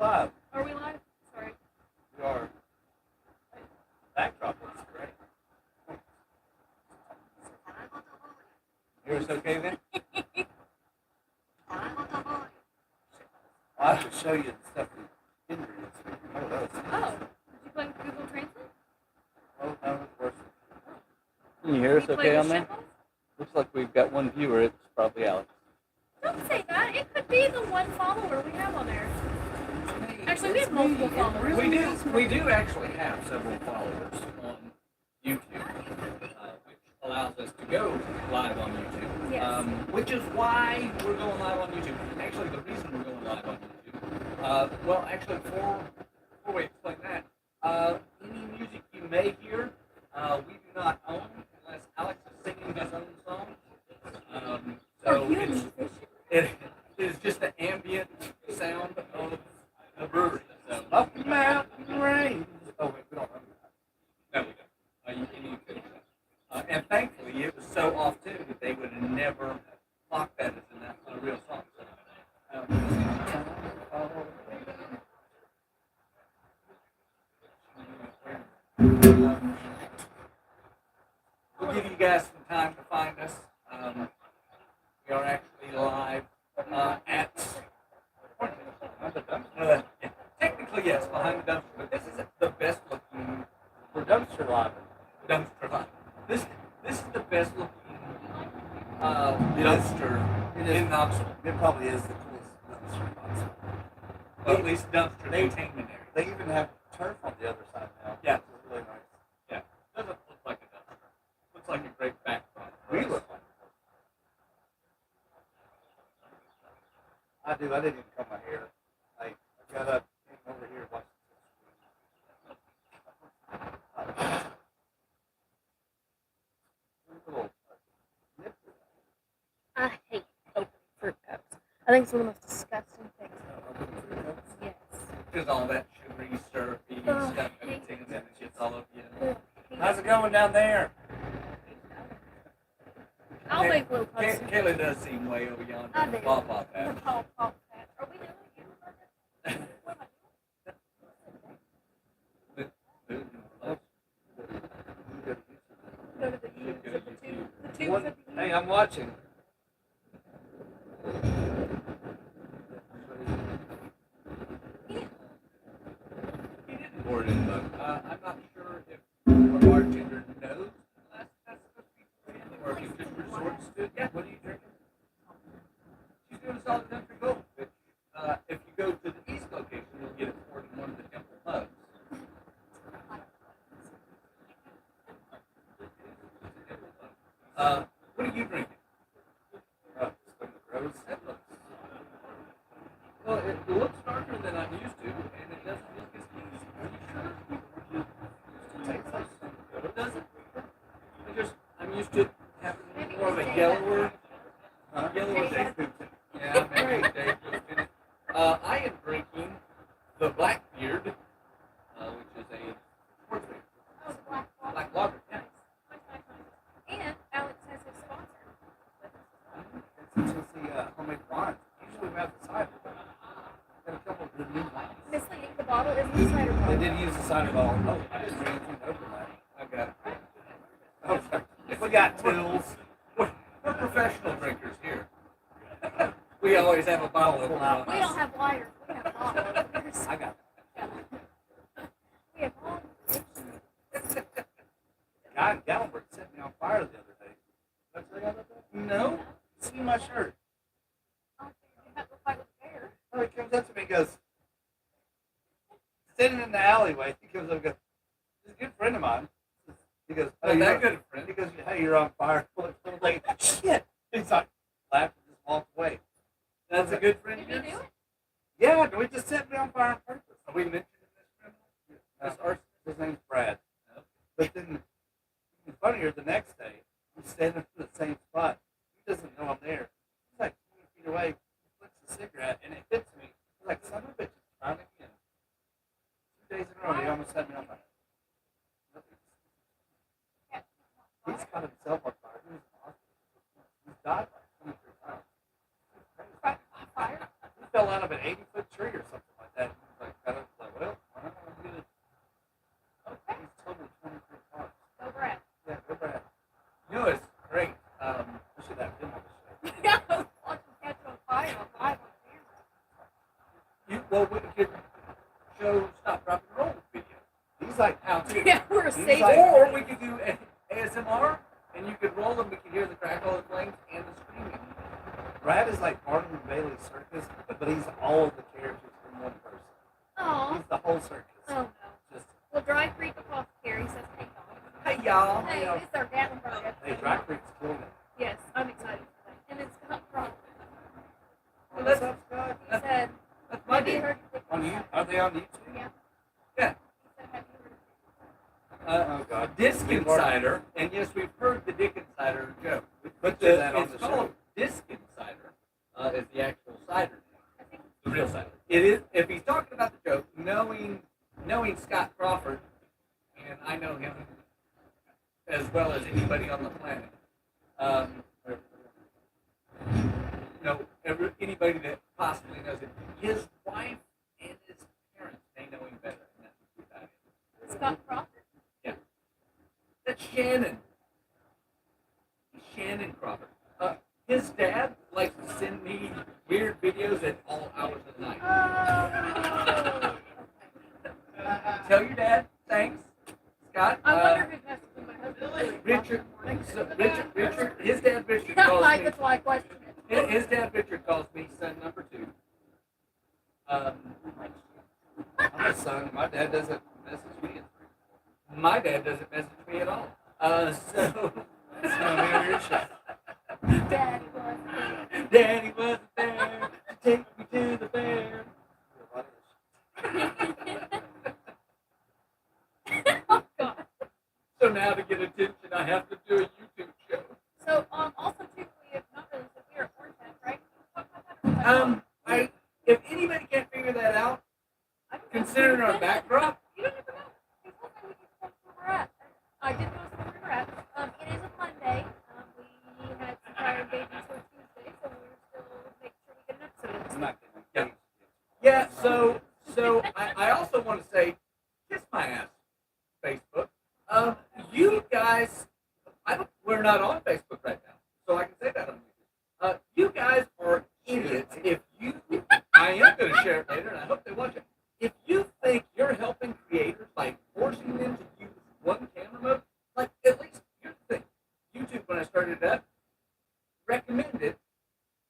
live. Are we live? Sorry. We are. Backdrop looks great. Hear us okay then? I have to show you the stuff that Henry is. Oh, that was Oh, did you play with Google Translate? Oh, no, it's worse. Can you hear us Did you play okay with on there? Shekels? Looks like we've got one viewer. It's probably Alex. Don't say that. It could be the one follower we have on there. Actually, we have multiple followers. We do actually have several followers on YouTube, which allows us to go live on YouTube. Yes. Which is why we're going live on YouTube. Actually, the reason we're going live on YouTube, well, actually, before we explain that, any music you may hear, we do not own unless Alex is singing his own song. So it is just the ambient sound of the brewery. So, Up the mountain range. Oh, wait, we don't have that. no, we don't. You can finish that. And thankfully, it was so off tune that they would have never clocked that as a real song. We'll give you guys some time to find us. We are actually live at. Yeah, technically, yes, behind the dumpster, but this isn't the best looking We're dumpster live. dumpster live. This is the best looking It is. dumpster It is. in Knoxville. It probably is the coolest dumpster in Knoxville. Well, at least dumpster They- containment area. They even have turf on the other side now. Yeah. Which is really nice. Yeah, doesn't look like a dumpster. Looks like a great backdrop. We look like I do. I didn't even cut my hair. I got up, came over here, watched little nip. I hate open fruit cups. I think it's one of the most disgusting things. Yes. Because all that sugary, syrupy Ugh, stuff I and hate things and it gets all over you. Ugh, How's it going down there? I'll make little cups. Kayla does seem way over yonder. I do. Pop off The that. pop that. Are we doing it? What am I doing? Go to the the tubes What? at the Hey, I'm watching. He didn't pour it in, but I'm not sure if a bartender knows that's supposed to be poured in, or if he just resorts to it. Yeah, what are you drinking? She's doing a solid country gold, which if you go to the east location, you'll get it poured in one of the temple mugs. What are you drinking? Rose. Well, it looks darker than I'm used to, and it doesn't look as easy. Are you sure? It doesn't? I'm used to having more of a yellower taste. Yeah, maybe Dave just did it. I am drinking the Blackbeard, which is a sports drink. Oh, the Black lager. Yeah. And Alex has his sponsor. It's just the homemade wine. Usually we have the cider. Got a couple of good new wines. Misleading, the bottle is the cider They bottle. did use the cider bottle. Oh, I didn't bring anything to open that. I got it. Oh, sorry. We got tools. We're professional drinkers here. We always have a bottle of wine. We don't have wires. We have bottles. I got it. We have all. Guy in Gallenberg set me on fire the other day. Did I tell you about that? No. See my shirt. You have to fight with the bear. Oh, he comes up to me and goes, sitting in the alleyway, he comes up and goes, he's a good friend of mine. He goes, Oh, that you're- good friend. He goes, hey, you're on fire. I was like, shit. He's like, laughed and just walked away. That's a good friend of Did we yours? do it? Yeah, we just set me on fire on purpose. Are we mentioning this criminal? This arson? His name's Brad. No. But then, even funnier, the next day, I'm standing in the same spot. He doesn't know I'm there. He's like 20 feet away. He flicks a cigarette, and it hits me. I'm like, son of a bitch, it's trying again. 2 days in a row, he almost set me on fire. He's got himself on fire. He was in the hospital. He's died like 23 times. Fire? He fell out of an 80-foot tree or something like that. too. Yeah, we're He's safe. like- Or we could do ASMR, and you could roll them. We could hear the crackle of the flames and the screaming. Brad is like Barnum and Bailey Circus, but he's all of the characters in one person. Aw. He's the whole circus. Oh no. Just Well, Dry Creek Apothecary says, hey, y'all. Hey, y'all. Hey, it's our Gatlinburg episode. hey, Dry Creek's killing it. Yes, I'm excited for that. And it's Scott Crawford. Well, What's that's- up, Scott? He said, That's my have you deal. heard of On you? Are they on YouTube? Yeah. Yeah. He said, have you heard of Oh God. Disc Insider, and yes, we've heard the Dick Insider joke. Put The, that on it's the called show. Disc Insider, is the actual cider, I think the real cider. It is. If he's talking about the joke, knowing Scott Crawford, and I know him as well as anybody on the planet. Anybody that possibly knows it. His wife and his parents may know him better, and that's who that is. Scott Crawford. That's Shannon. Shannon Crawford. His dad likes to send me weird videos at all hours of the night. Oh. Tell your dad, thanks, Scott. I wonder who's messaging my husband. Richard, his dad Richard I calls like me. that's why I question it. His dad Richard calls me son number 2. I'm a son. My dad doesn't message me. My dad doesn't message me at all. So. It's gonna be on your show. Daddy was there. Daddy wasn't there to take me to the fair. Oh God. So now to get attention, I have to do a YouTube show. So also too, we have not really said we are at Orange Head, right? Talk about that or was that- If anybody can't figure that out, I don't know. considering our backdrop, You don't ever know. Because one day we can post where we're at. I did post where we were at. It is a Monday. We had some prior engagements for Tuesday, so we're still making sure we get an episode. I'm not kidding. yeah. So I also want to say, kiss my ass, Facebook. You guys, we're not on Facebook right now, so I can say that on YouTube. You guys are idiots. If you, I am going to share it later, and I hope they watch it. If you think you're helping creators by forcing them to use one camera mode, like at least here's the thing: YouTube, when I started it up, recommended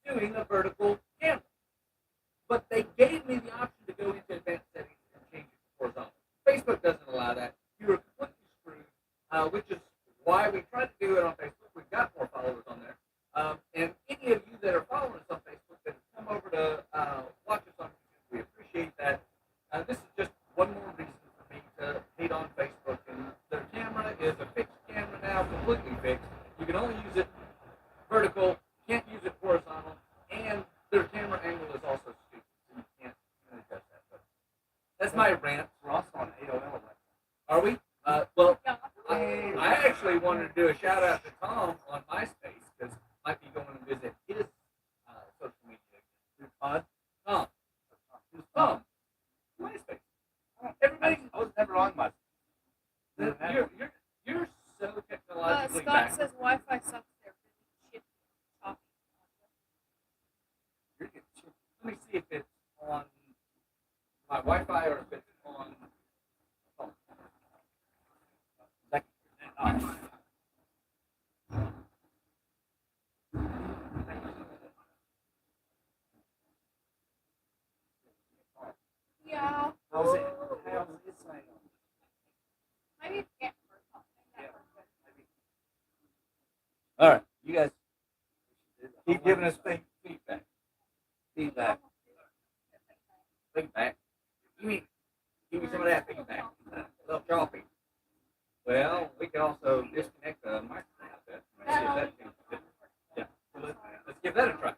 doing a vertical camera, but they gave me the option to go into advanced settings and change it to horizontal. Facebook doesn't allow that. You are completely screwed, which is why we tried to do it on Facebook. We've got more followers on there. And any of you that are following us on Facebook that have come over to watch us on YouTube, we appreciate that. This is just one more reason for me to hate on Facebook. And their camera is a fixed camera now, completely fixed. You can only use it vertical, can't use it horizontal, and their camera angle is also stupid. So you can't adjust that. But that's my rant. We're also on AOL right Are we? Well, Yeah. I actually wanted to do a shout out to Tom on MySpace because might be going to visit his social media. now. Pod. Tom, Who's Tom, MySpace. Everybody, I was never on my. you're so technologically Scott back. says Wi-Fi sucks there. Shit. Talking. You're getting shit. Let me see if it's on my Wi-Fi or if it's on. Oh. Yeah. How's it? How's it sound? Maybe it's getting for something. Yeah. All right, you guys Keep giving us Feedback. feedback. Feedback. Give me some of that feedback. A little choppy. Well, we can also disconnect the microphone a bit. Let's see if that changes it. Yeah. Let's give that a try.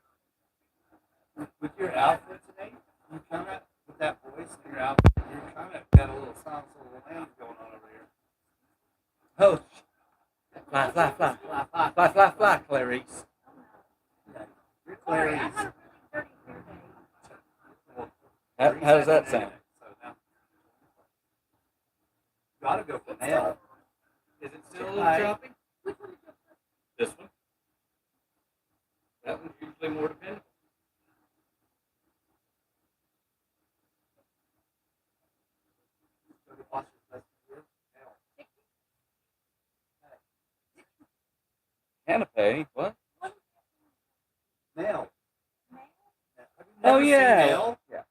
With your outfit today, you kind of, with that voice and your outfit, you kind of got a little sounds, a little land going on over here. Oh, fly, fly, fly, Fly, fly, fly, fly, fly, Clarice. You're Sorry, I Clarice. had a really dirty hair day. How does that sound? So now, gotta go for nail. Is it still a little Hi. choppy? Which one did you put? This one. That one's usually more dependable. So you wash your best here. Nail. Hey, what? Nell. Have you Oh never seen yeah. Nell? Yeah.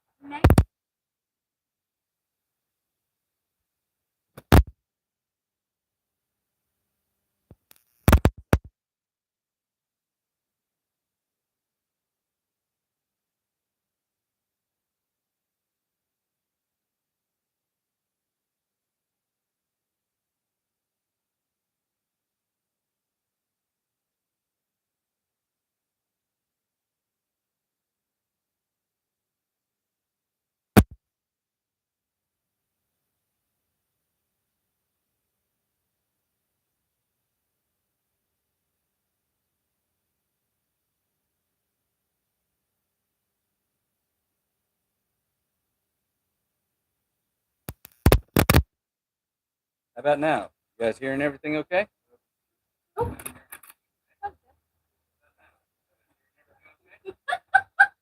How about now? You guys hearing everything okay?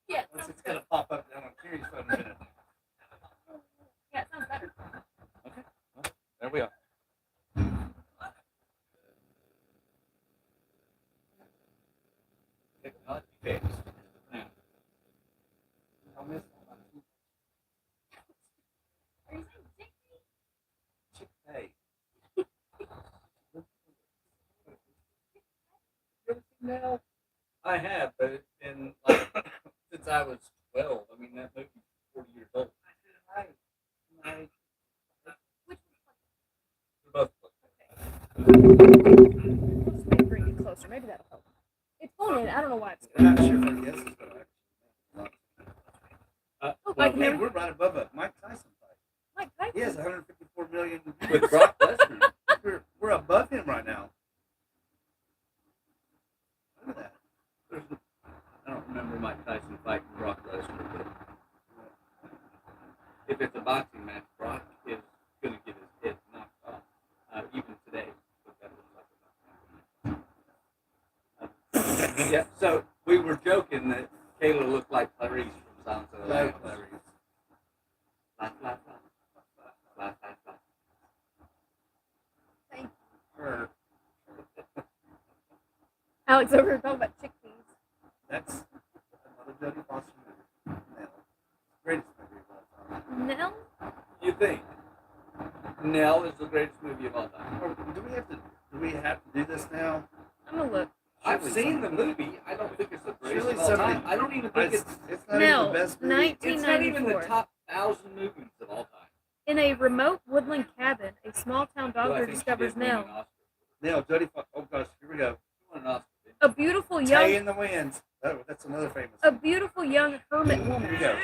Yeah, it It's sounds gonna good. pop up down on Curious Phone in a minute. Yeah, it sounds better. Okay. Well, there we are. Technology fixed. Now, I'll miss all Are you saying Dixie? my Chick-fil-A. You ever seen Nell? I have, but it's been like since I was 12. I mean, that movie's 40 years old. Right. Which They're both. one? Just maybe bring it closer. Maybe that'll help. It's going in. I don't know why it's We're not sure if our guess is correct. Oh, Well, I can Hey, never. we're right above a Mike Tyson fight. Mike Tyson. He has 154 million. with Brock Lesnar. We're above him right now. Look at that. I don't remember Mike Tyson fighting Brock Lesnar, but if it's a boxing match, Brock is going to get his head knocked off, even today. But that looks like a boxing match. Yeah, so we were joking that Kayla looked like Clarice from Silence of the Hello, Lambs. Clarice. Fly, fly, fly. Fly, fly, fly. Thank Her. Alex over here talking about chickpeas. That's another Jodie Foster movie. Nell. Greatest movie of all time. Nell? You think Nell is the greatest movie of all time? Or do we have to do this now? I'm gonna look. I've Surely seen the somebody- movie. I don't think it's the greatest Surely of all somebody- time. I don't even think It's not Nell, even the best movie. it's not even the 1994. top 1,000 movies of all time. In a remote woodland cabin, a small town Though I doctor think she discovers did win an Nell, Oscar. Nell, Jodie Foster. Oh gosh, here we go. She won an Oscar, didn't a beautiful Tay young, in the Winds. Oh, that's another famous. a beautiful young hermit Here we woman. go.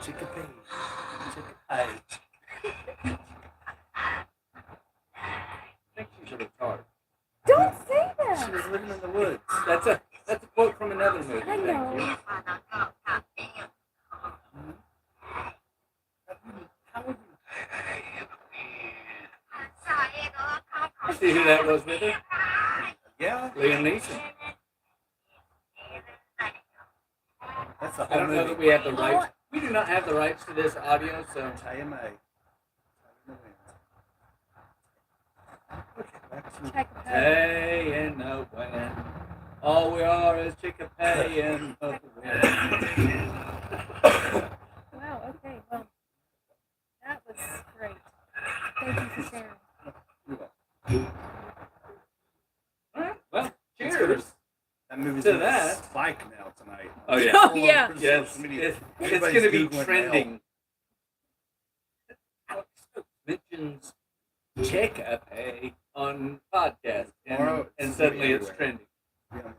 Chick-fil-A. Chick-fil-A. I think she's a retard. Don't say She that. was living in the woods. That's a quote from another movie. I Thank know. you. How would you? See who that was with her? Yeah, Liam Neeson. that's the I whole don't know movie. that we have the rights. We do not have the rights to this audio, so Tay and May. Tay in the Winds. Okay, back to Check it out. hey in the wind. All we are is Chick-fil-A in the wind. Wow. Okay. Well, that was great. Thank you for sharing. All right. Well, It's cheers. good. That movie's To gonna that. spike now tonight. Oh yeah. Oh, yeah. All over Yes, social media. it's Everybody's going to be Googling trending. Alex Stokes mentions Chick-fil-A on podcast, Tomorrow, and it's suddenly it's everywhere. trending. Nell.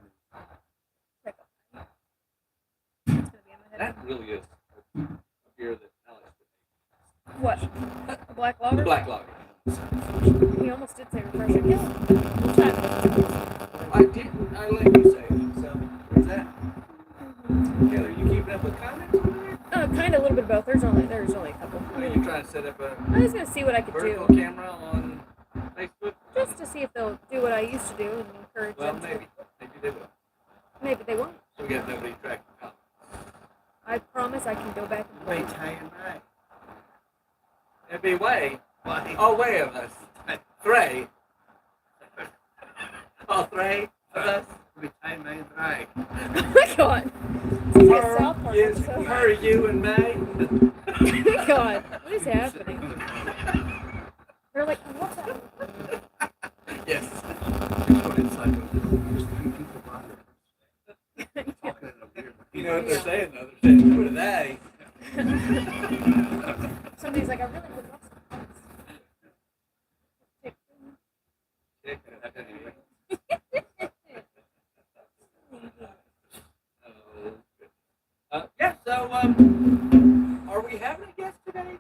It's gonna be in my head. That really is a beer that Alex would What? A black make. The lager? Black Lager. He almost did say refreshing. Yeah. We'll try it. I didn't. I let you say it. So, Where's that? Taylor, you keeping up with comments over there? Kind of a little bit of both. There's only a couple. Are you trying to set up a I was gonna see what I could vertical do, camera on Facebook? just to see if they'll do what I used to do and encourage Well, them to. maybe. Maybe they will. Maybe they won't. We got nobody tracking comments. I promise I can go back and Wait, look. Tay and May. be way, Why? all way of us. Three. All three of us. We time May three. Oh my god. It's like a South Park Is episode. her, you, and May. Oh my god. What is happening? They're like, what's that? Yes. What it's like, there's three people talking in a weird. You know what they're saying though? They're saying, who are they? Somebody's like, I really would love some Yeah, so, are we having a guest today?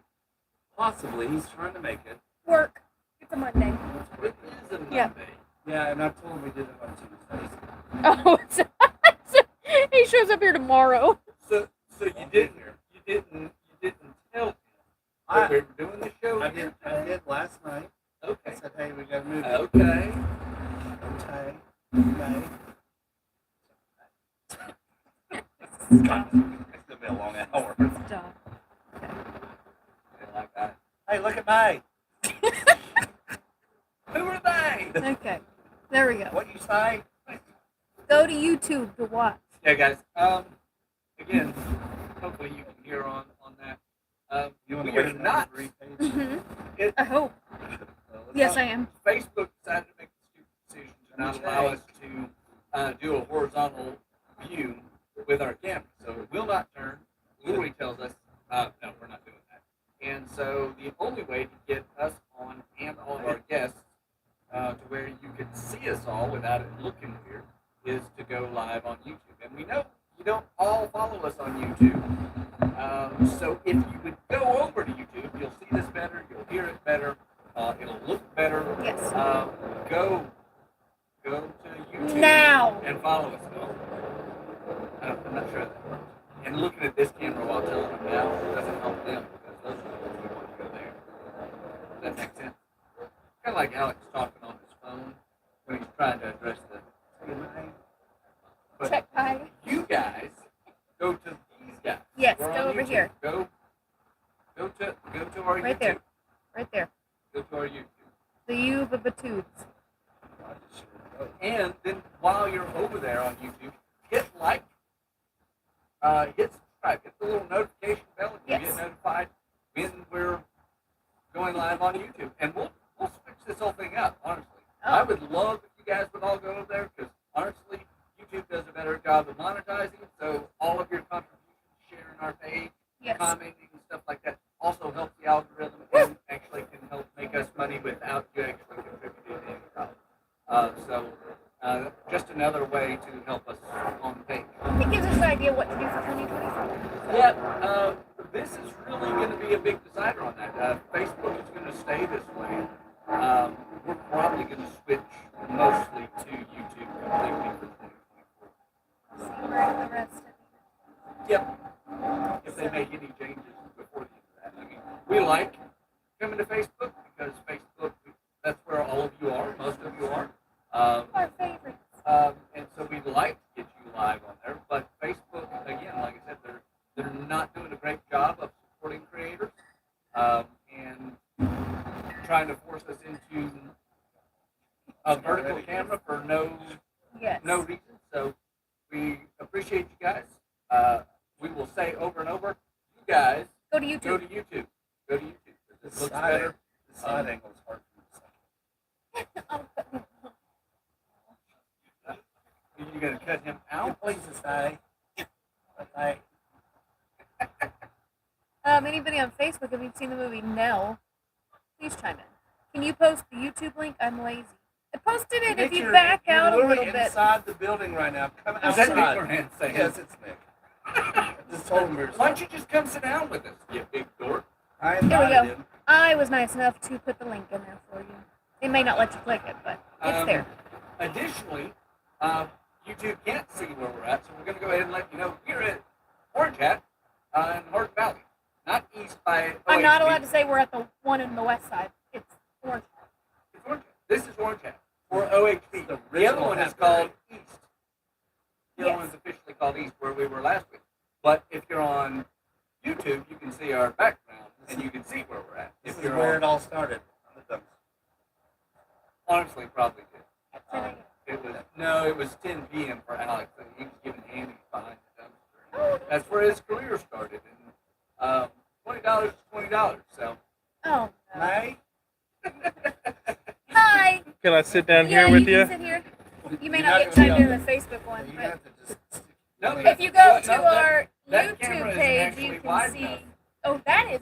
Possibly, he's trying to make it. Work. It's a Monday. It is a Monday. Yeah. Yeah, and I told him we did it on Tuesdays. Oh, he shows up here tomorrow. So you didn't tell him that we were doing the show I here did. I today? did last night. I Okay. said, hey, we got to move. Okay. Okay. Okay. It's gonna be a long hour. Stop. Like that. Hey, look at May. Who are they? Okay. There we go. What you say? Go to YouTube to watch. Yeah, guys. Again, hopefully you can hear on that. You want We to are wait for not. the read page? It, I hope. Yes, I am. Facebook decided to make the stupid decision to not allow us to do a horizontal view with our camera. So it will not turn. Literally tells us, no, we're not doing that. And so the only way to get us on and all of our guests to where you can see us all without it looking weird is to go live on YouTube. And we know you don't all follow us on YouTube. So if you would go over to YouTube, you'll see this better, you'll hear it better, it'll look better. Yes. Go to YouTube Now. and follow us. No, I'm not sure of that. And looking at this camera while telling them now doesn't help them because those are the ones who want to go there. Does that make sense? Kind of like Alex talking on his phone when he's trying to address the. But Check pie. you guys go to these guys. Yes, We're go on over YouTube. here. Go to our Right YouTube. there. Right there. Go to our YouTube. The U-tubes. And then while you're over there on YouTube, hit like, hit subscribe, hit the little notification bell if you Yes. get notified when we're going live on YouTube. And we'll switch this whole thing up, honestly. I Oh. would love if you guys would all go over there because honestly, YouTube does a better job of monetizing. So all of your contributions, sharing our page, Yes. commenting and stuff like that also helps the algorithm and actually can help make us money without you actually contributing any dollars. Just another way to help us on the page. It gives us an idea what to do for 2024. Yeah, this is really going to be a big decider on that. Facebook is going to stay this way. We're probably going to switch mostly to YouTube completely for 2024. See where the rest of Yep. If they make any changes before the end of that. I mean, we like coming to Facebook because Facebook, that's where all of you are, most of you are. our favorites. And so we'd like to get you live on there, but Facebook, again, like I said, they're not doing a great job of supporting creators and trying to force us into a vertical camera for Yes. no reason. So we appreciate you guys. We will say over and over, you guys Go to YouTube. go to YouTube. Go to YouTube. The It looks side, better. the side angle is hard for me to say. I'll put him- You're going to cut him out? Please to say. Hey, Anybody on Facebook, have you seen the movie Nell? Please chime in. Can you post the YouTube link? I'm lazy. I posted it if you back out a you're little literally bit. inside the building right now. Come Is that Nick outside. Moran saying? Yes, it's Nick. I just told him we were Why don't you just come sit down with us, you big dork? I Here we invited go. him. I was nice enough to put the link in there for you. They may not let you click it, but it's there. Additionally, YouTube can't see where we're at, so we're going to go ahead and let you know we're at Orange Hat in Hardin Valley, not east by. I'm not allowed to say we're at the one in the west side. It's Orange. It's Orange Hat. This is Orange Hat or OHV. The The other original one is Hat called East. The other Yes. one's officially called East, where we were last week. But if you're on YouTube, you can see our background and you can see where we're at. This If is you're where on, it all started. On the dumpster. honestly, probably did. At 10 a.m. It was 10 p.m. for Alex, and he was giving Andy behind the dumpster. Oh, That's where his career started, and $20 is $20. So oh no. May? Hi. Can I sit down Yeah, here with you you? can sit here. You may You're not not get gonna time be to on do the Facebook one, You but have to just. no, if you go no, to that- our that camera YouTube isn't page, actually you can wide see. enough. Oh, that's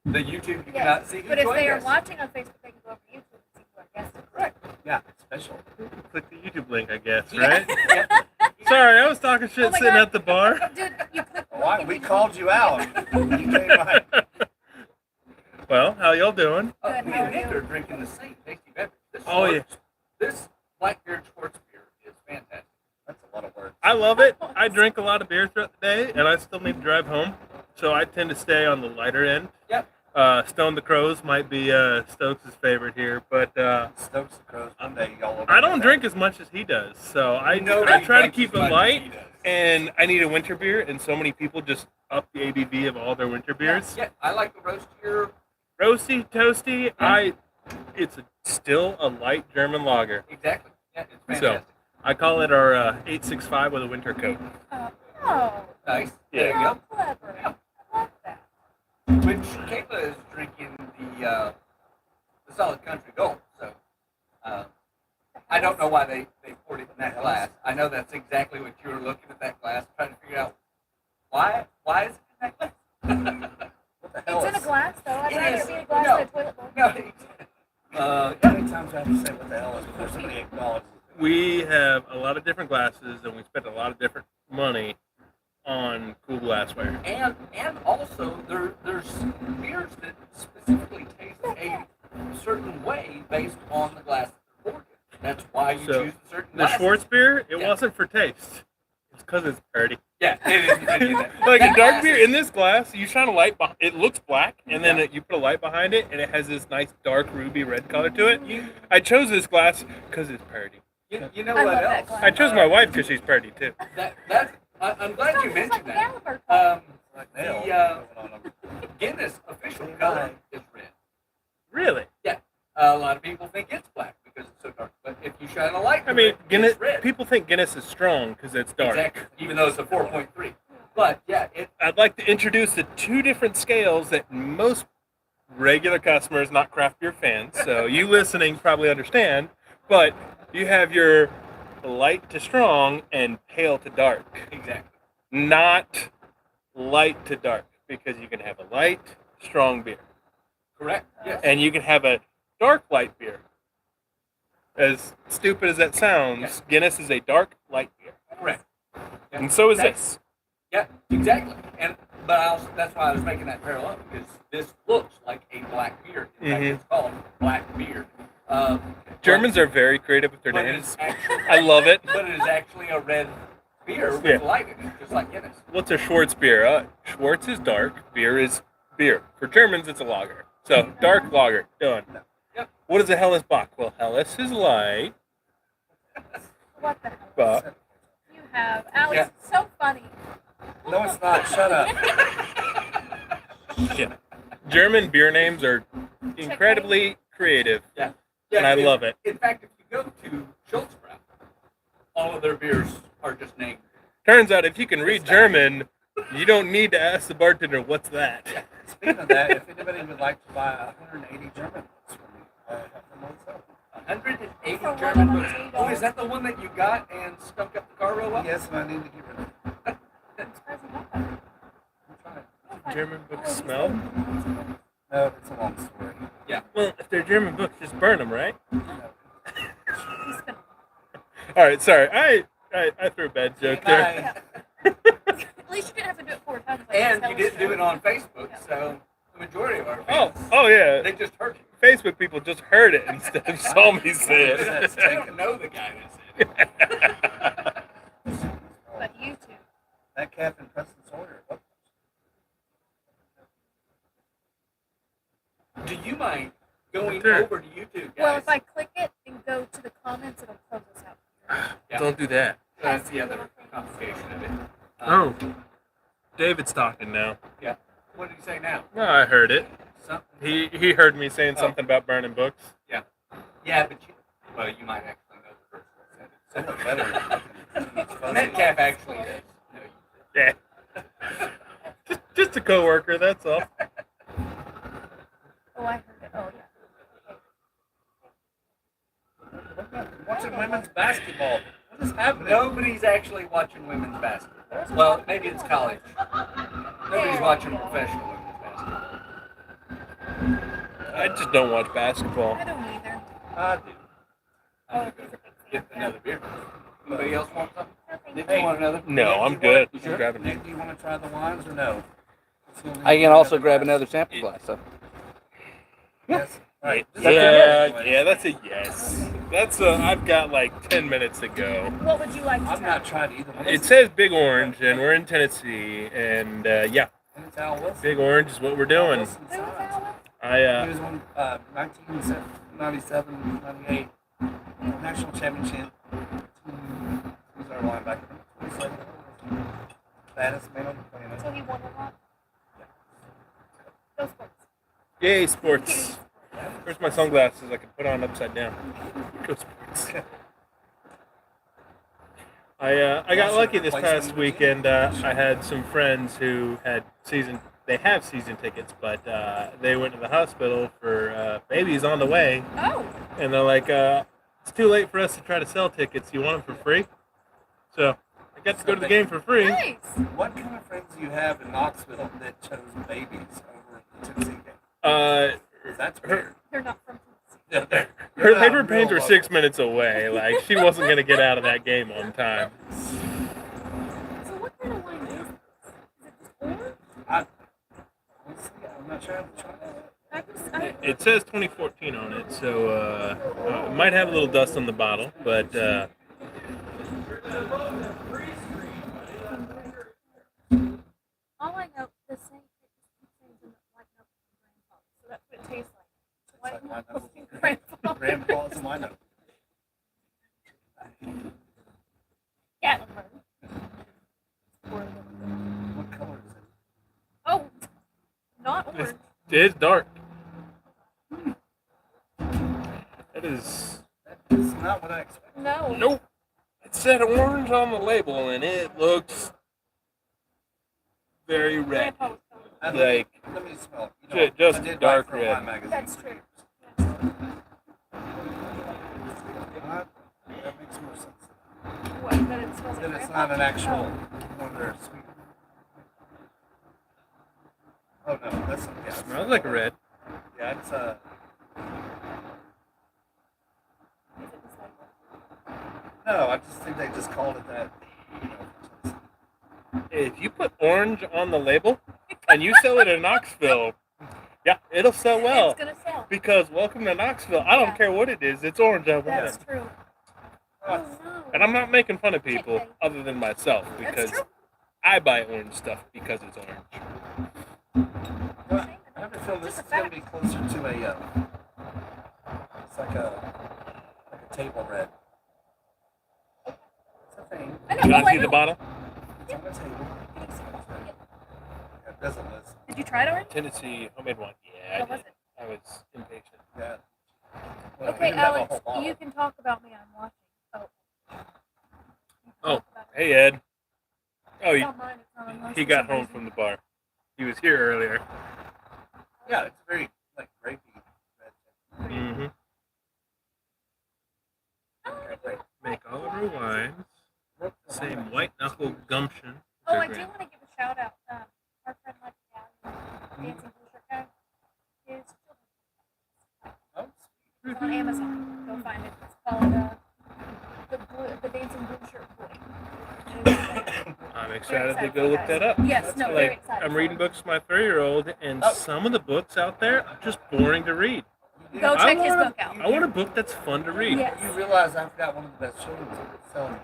the YouTube you yes. cannot see who But if joined they are us. watching on Facebook, they can go over to YouTube and see who our guest is. Correct. Yeah, special. Click the YouTube link, I guess, Yeah. right? Yep. Sorry, I was talking shit Oh my sitting God. at the bar. Dude, you click the Why? link We and called you out. You came right. Well, how y'all doing? Good, Me how and are Nick you? are drinking the same tasty beverage. Oh, yeah. This Blackbeard Schwartz beer is fantastic. That's a lot of words. I love it. I drink a lot of beer throughout the day, and I still need to drive home, so I tend to stay on the lighter end. Yep. Stone the Crows might be Stokes' favorite here, but Stokes the Crows one day, y'all will I don't that. drink as much as he does, so I Nobody try to drinks keep as it much as light. he does. And I need a winter beer, and so many people just up the ABV of all their winter beers. Yeah, I like the roastier. Roasty, toasty. It's still a light German lager. Exactly. Yeah, it's So fantastic. I call it our 865 with a winter coat. Oh, Nice. Yeah. There you how go. clever. Yeah. I love that. Which Kayla is drinking the Solid Country Gold. So I don't know why they poured it in that glass. I know that's exactly what you were looking at that glass, trying to figure out why is it in that glass. What the hell It's in a is glass, though. I'd It rather is. it be a glass No. than a toilet bowl. No. How many times do I have to say what the hell is before somebody acknowledges it? We have a lot of different glasses, and we spent a lot of different money on cool glassware. And also there's beers that specifically taste a certain way based on the glass that they're poured in. That's why you So, choose a certain The glass. Schwartz beer, it Yeah. wasn't for taste. It's because it's pretty. Yeah, it is. Like a That dark glass beer is- in this glass, you shine a light. It looks black, and then Yeah. you put a light behind it, and it has this nice dark ruby red color to it. You, I chose this glass because it's pretty. you know I what love that else? glass. I chose my wife because she's pretty too. I'm glad you It's mentioned like that. Gallagher. Like nail. The Guinness official color is red. Really? A lot of people think it's black because it's so dark, but if you shine a light, I through mean, it, Guinness. it's red. People think Guinness is strong because it's dark. Exactly, even though it's a 4.3. But yeah, I'd like to introduce the two different scales that most regular customers, not craft beer fans, so you listening probably understand, but you have your light to strong and pale to dark, exactly. not light to dark, because you can have a light, strong beer, Correct. Yes. and you can have a dark light beer. As stupid as that sounds, Yeah. Guinness is a dark light beer, Correct. Yeah. and so is That's- this. Yeah, exactly. But that's why I was making that parallel because this looks like a black beer. In fact, Mhm. it's called black beer. Germans are very creative with their but names. it's actually, I love it. but it is actually a red beer with Yeah. light in it, just like Guinness. What's a Schwartz beer? Schwartz is dark. Beer is beer. For Germans, it's a lager. So dark lager, done. Yep. What is a Helles Bock? Well, Helles is light, What the hell? but You have. Alex, Yeah. it's so funny. No, it's not. Shut up. yeah. German beer names are incredibly creative, Yeah, and I love it. In fact, if you go to Schultzbräu, all of their beers are just named. Turns out, if you can read German, you don't need to ask the bartender, "What's that?" Speaking of that, if anybody would like to buy 180 German books from me, I have them on sale. 180 For German $180. books. Oh, is that the one that you got and stunk up the car real well? Yes, and I need to get rid of it. I'm surprised you got that. I'm trying. German books smell? No, it's a long story. Well, if they're German books, just burn them, right? No. He's gonna- All right, sorry. I threw a bad joke there. Bye. At least you didn't have to do it 4 times. Like And this. you That was didn't do it true. on Facebook, so the majority of our Oh, fans, oh yeah. they just heard you. Facebook people just heard it instead of saw me say They it. don't know the guy that said it. But you two. That Captain Preston Sawyer. Oh, Do you mind going Sure. over to YouTube, guys? Well, if I click it and go to the comments, it'll close us out. Yeah. Don't do that. That's the other complication of it. Oh. David's talking now. What did he say now? No, I heard it. Something. He heard me saying something about burning books. Yeah, but you might actually know the person that said it. So much better. Metcalf actually does. Yeah. just a coworker, that's all. Oh, I heard it. Oh, yeah. Watching women's basketball. What is happening? Nobody's actually watching women's basketball. Well, maybe it's college. Nobody's watching professional women's basketball. I just don't watch basketball. I don't either. I do. I'm gonna go get another beer. Anybody else want something? No, thank Nick, you. you want another? No, Nick, I'm you good. want- I'm grabbing Nick, do you want to try the wines or no? I can also grab another sample glass. So. Yes. All right. Yeah, that's a yes. I've got like 10 minutes to go. What would you like to I've try? not tried either one. It says Big Orange, and we're in Tennessee, and yeah, And it's Al Wilson. Big Orange is what we're doing. Wilson Who was signs. that with? I He was on 1997, 98 national championship. Who's our linebacker? 27. Baddest man on the planet. So he won a lot? Go sports. yay sports. Where's my sunglasses? I can put on upside down. Go sports. I got lucky this past weekend. I had some friends who had season tickets, but they went to the hospital for babies on the way, Oh, and they're like, it's too late for us to try to sell tickets. You want them for free? So I got to go to the game for free. nice. What kind of friends do you have in Knoxville that chose babies over the Tennessee game? 'Cause that's weird. They're not from Yeah, they're- Her they're not labor pains real were 6 minutes away. Like she wasn't gonna get out of that game on time. So what kind of wine is this? Is it just orange? Honestly, I'm not sure. It says 2014 on it, so it might have a little dust on the bottle, but All I know, the same things in like no grandpa. So that's what it tastes like. It's like White wine knuckles and grandpa. Grandpa's and wine. Gatlinburg. What color is it? Oh, not orange. it's dark. It is. It's not what I expected. No. Nope. It said orange on the label, and it looks very red. Grandpa was telling me. I Like Let me smell it. just I did dark write for a red. wine magazine. That's true. That makes more sense. What, that it smells like Then it's grandpa? not an actual one of their sweet. Oh no, that's some gas. Smells like red. Yeah, it's Oh. Is it just like no. I just think they just called it that. You know, If you put orange on the label and you sell it in Knoxville, yeah, it'll sell well. It's gonna sell. Because welcome to Knoxville. I don't Yeah. care what it is. It's orange. I want That's it. true. Oh, Oh no. And I'm not making fun of people other than myself That's because true. I buy orange stuff because it's orange. well, I have a feeling this is going to be closer to a. It's like a table red. It's a thing. I know. You Oh, want to I see the know. bottle? It's on the table. It doesn't list. Did you try it already? Tennessee homemade wine. Yeah, I What was did. it? I was impatient. Yeah. Well, we Okay, didn't have a Alex, whole bottle. you can talk about me. I'm watching. Oh. You can Oh, talk about it. Hey, Ed. Oh, It's on mine, it's not on yours he for got some home reason. from the bar. He was here earlier. Yeah, it's very like grapey. Red. Mm-hmm. Oh, Yeah, great. Make all of our wines Look, the same white knuckle gumption. Oh, They're I do great. want to give a shout out. Our friend Mike Gallion, Dancing Blue Shirt Guy, his Oh, children's on Amazon. Go find it. It's called the Dancing Blue Shirt Boy. And it's like- I'm Very excited to excited go for look that. that up. Yes, no, very Like, excited. I'm for reading it. books with my 3-year-old, and Oh. some of the books out there are just boring to read. Go check his want book out. I want a book that's fun to read. Yes. You realize I've got one of the best children's books selling.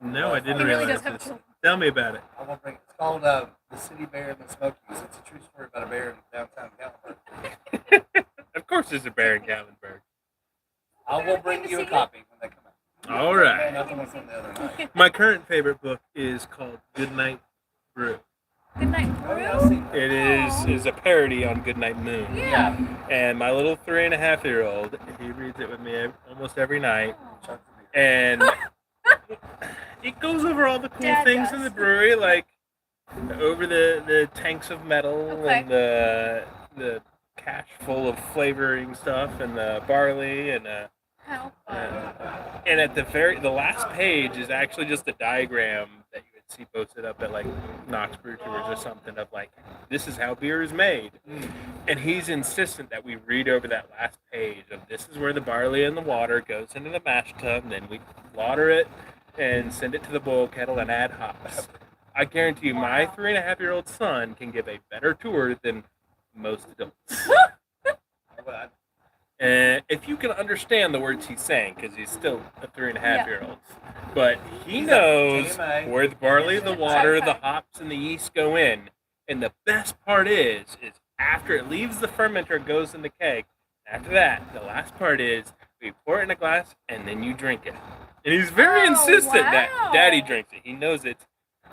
No, I didn't He really realize does have this. children. Tell me about it. I will bring it. It's called The City Bear and the Smokies. It's a true story about a bear in downtown Gatlinburg. Of course, there's a bear in Gatlinburg. I will bring you a copy when they come out. All right. Another one from the other night. My current favorite book is called Goodnight Brew. Goodnight Oh, yeah, I've Brew? seen that. It is a parody on Goodnight Moon. Yeah. And my little 3.5-year-old, he reads it with me almost every night. Chuck the And it goes over all the cool Dad things does. in the brewery, like over the tanks of metal Okay. and the cache full of flavoring stuff and the barley and How fun. and at the last page is actually just a diagram that you would see posted up at like Knox Brew Tours or something of like, this is how beer is made. And he's insistent that we read over that last page of this is where the barley and the water goes into the mash tub, and then we water it and send it to the boil kettle and add hops. I guarantee you, my 3.5-year-old son can give a better tour than most adults. But And if you can understand the words he's saying, because he's still a 3.5-year-old, but he He's knows a TMA. where the barley, the water, the hops, and the yeast go in. And the best part is after it leaves the fermenter, it goes in the keg. After that, the last part is we pour it in a glass and then you drink it. And he's very Oh, insistent that wow. Daddy drinks it. He knows it.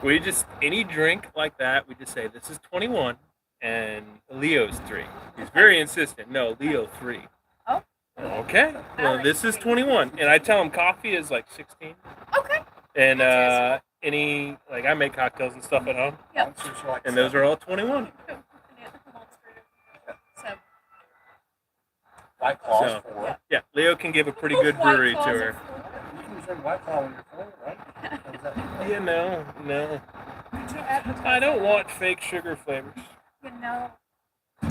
We just any drink like that, we just say this is 21 and Leo's 3. He's very insistent. No, Leo 3. Oh. Okay. Well, this is 21, and I tell him coffee is like 16. Okay. And any like I make cocktails and stuff at home, monsters are like and those are all 21. So, White Claws So- 4. Yeah, Leo can give a pretty good White brewery Claws tour. are full. You can drink White Claw when you're full, right? Or is that- Yeah, no. Did you advertise I don't that? want fake sugar flavors. You know,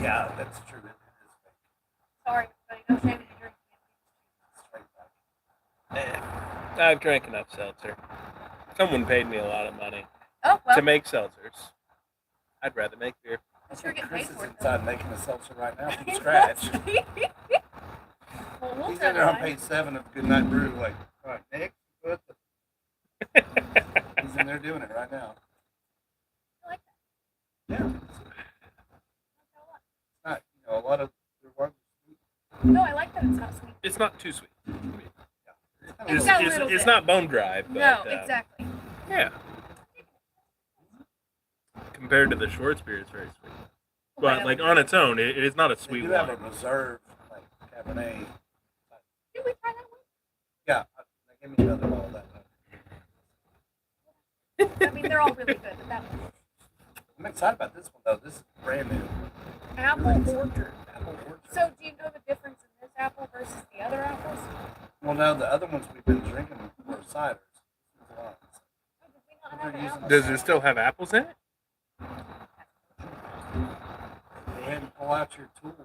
Yeah, that's true. It is sorry, everybody. No shame in your drink. straight back. I've drank enough seltzer. Someone paid me a lot of money Oh, well. to make seltzers. I'd rather make beer. I'm sure getting Chris paid is for it. inside making a seltzer right now from scratch. Well, we'll He's tell in there on you. page 7 of Goodnight Brew, like, all right, Nick, put the... He's in there doing it right now. I like Yeah. It's not, you know, a lot of their wines are that. No, I like that it's not sweet. It's not too sweet. sweet. It's got a It's, little it's bit. not bone dry, but No, exactly. yeah. Compared to the Schwartz beer, it's very sweet. But like on its own, it is not a They sweet do have wine. a reserve, like, Cabernet. Did we try that one? Yeah, give me another bottle of that. I mean, they're all really good, but that one. I'm excited about this one, though. This is brand new. Apple orchard. Apple Orchard. So, do you know the difference in this apple versus the other apples? Well, no, the other ones we've been drinking were ciders. Oh, did we not have They're using apples? Does it still have apples in it? Go ahead and pull out your tools.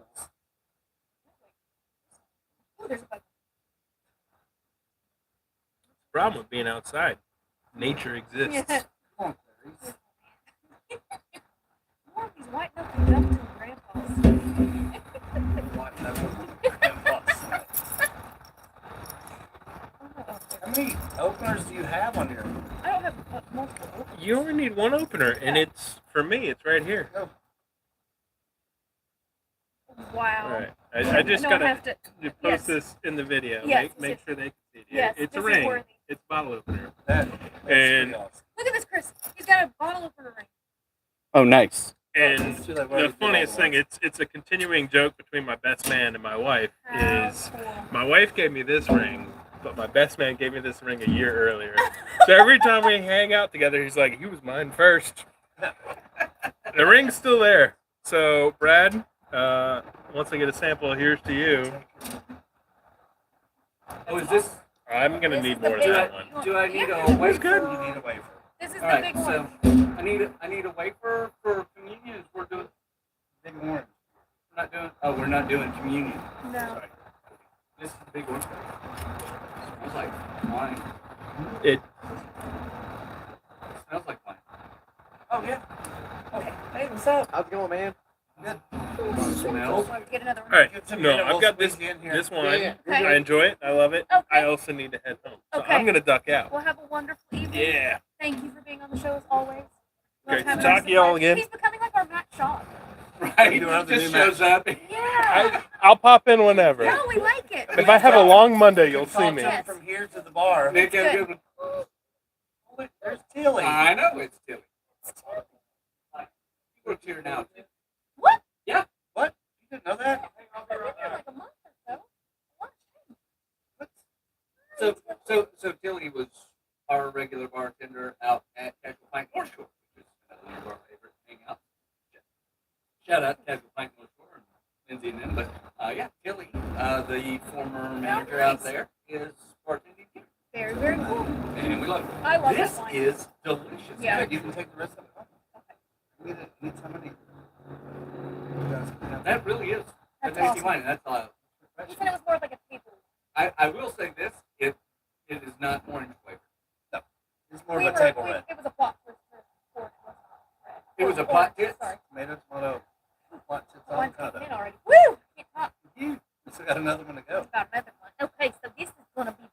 Oh, there's a bug. Problem with being outside, nature exists. Yeah. Come on, Clarice. More of these white knuckle Dumpton grandpas. What? That was grandpa's. How many openers do you have on your? I don't have multiple openers. You only need one opener, and it's for me. It's right here. Wow. All right, I just No, gotta have to. post Yes. this in the video. Yes, make yes. sure they can see it. Yes, It's a this is ring. worthy. It's a bottle opener. That's And- pretty awesome. Look at this, Chris. He's got a bottle opener ring. Oh, nice. And Let's do that right the at funniest bottle. thing, it's a continuing joke between my best man and my wife. How Is cool. my wife gave me this ring, but my best man gave me this ring a year earlier. So every time we hang out together, he's like, "He was mine first." The ring's still there. So Brad, once I get a sample, here's to you. Oh, is this? I'm gonna This need is the more of big that one. one. Do I need a That's wafer? good. You need a wafer. This is All the right, big so one. I need a wafer for communion. Is we're doing. Big orange. We're not doing. Oh, we're not doing communion. No. Sorry. This is the big one. Smells like wine. It Smells like wine. Oh yeah. Okay. Hey, what's up? How's it going, man? Good. Smells. Get another one. all right. Give us a No, minute, I've we'll got this squeeze in here. this wine. Yeah. Okay. I enjoy it. I love it. Okay. I also need to head home. So Okay. I'm gonna duck out. Well, have a wonderful evening. Yeah. Thank you for being on the show as always. Love Great to having talk us to y'all live. again. He's becoming like our Matt Shaw. Right. You don't have to Just do that. shows up. Yeah. I'll pop in whenever. No, we like it. If I have a long Monday, You you'll can see talk me. to him from here to the bar. Nick, have a good one. There's Tilly. I know it's Tilly. It's terrible. works here now. What? What? You didn't know that? I've been here like a month or so. A lot's changed. What? So Tilly was our regular bartender out at Casual Pint North Shore, which is another one of our favorite hangouts. Shout out to Casual Pint North Shore and Lindsay and them. But yeah, Tilly, the former manager out there, is bartending here. Very, very cool. And we love it. I love This that wine. is delicious. Yeah. You can take the rest of it home. Okay. Need somebody. You guys can have That really is a That's tasty awesome. wine. That's You said it was more like a table. I will say this: it is not orange flavored. It's more of a table red. It was a plot twist for it was not red. It was a Or plot orange, twist? Sorry. Tomato, tomato. What? It's all One's cut in up. already. Woo! Can't talk You still got another one to go. about another one. Okay, so this is gonna be.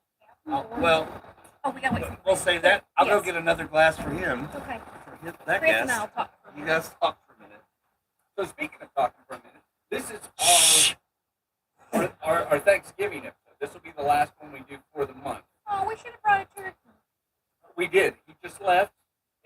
Well, Oh, we gotta wait. we'll save that. I'll go Yes. get another glass for him. Okay. For that Chris and I'll guest. talk. For a You minute. guys talk for a minute. So speaking of talking for a minute, this is our Thanksgiving episode. This will be the last one we do for the month. Oh, we should have brought a turkey. We did. He just left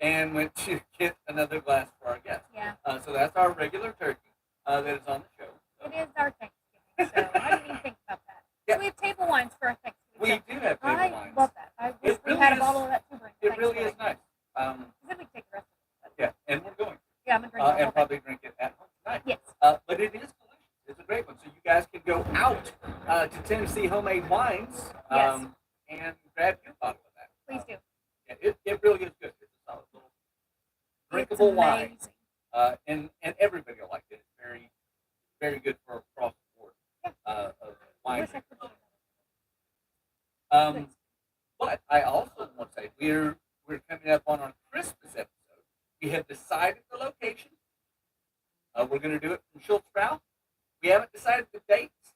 and went to get another glass for our guest. Yeah, So that's our regular turkey that is on the show. it is our Thanksgiving, so I didn't even think about that. Yeah. So we have table wines for our Thanksgiving. We so do have table I wines. love that. I wish It we really had a is- bottle of that too. for It really is Thanksgiving. nice. Then we can take the rest of it. Yeah, and we're going Yeah, I'm gonna drink the whole and thing. probably drink it at home tonight. Yes. But it is delicious. It's a great one. So you guys can go out to Tennessee Homemade Wines Yes. and grab your bottle of that. Please do. Yeah, it really is good. It's a solid little drinkable It's wine. amazing. And everybody will like it. It's very, very good for across the board of I wine. wish I could do But I also want to say we're coming up on our Christmas episode. We have decided the location. We're going to do it from Schultzbrow. We haven't decided the dates.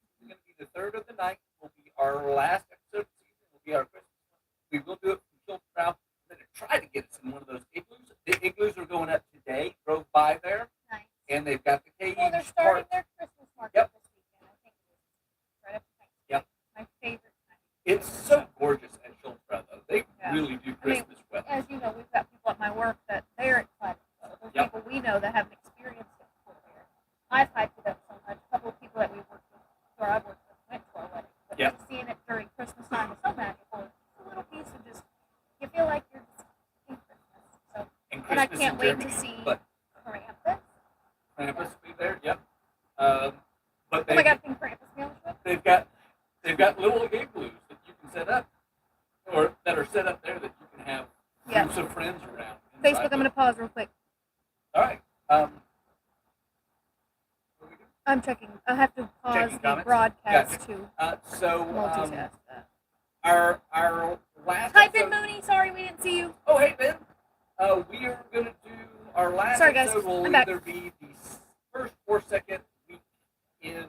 It's going to be the 3rd of the 9th. Will be our last episode of the season. Will be our Christmas one. We will do it from Schultzbrow. I'm going to try to get us in one of those igloos. The igloos are going up today. Drove by there, Nice. and they've got the cage Well, they're starting part. their Christmas market Yep. this weekend. I think it is right up to Thanksgiving. Yep. My favorite time. It's so gorgeous at Schultzbrow, though. They Yeah. really do Christmas well. As you know, we've got people at my work that they're excited. So there's Yep. people we know that haven't experienced it before there. I've hyped it up so much. A couple of people that we worked with, or I've worked with, went to our wedding. But Yep. just seeing it during Christmas time is so magical. It's a little piece of just, you feel like you're just in Christmas. So, And and I Christmas can't in wait to Germany, see But Krampus. Krampus will be there. Yep. But Oh my God, can Krampus be on the show? they've got little igloos that you can set up, or that are set up there that you can have Yeah. groups of friends around. Facebook, inside I'm going to them. pause real quick. All right. What do we do? I'm checking. I have to pause Checking the comments? broadcast Gotcha. to So multitask that. our last Type in episode. Mooney. Sorry, we didn't see you. Oh hey Ben. We are gonna do our last Sorry, guys. episode will I'm back. either be the first or second week in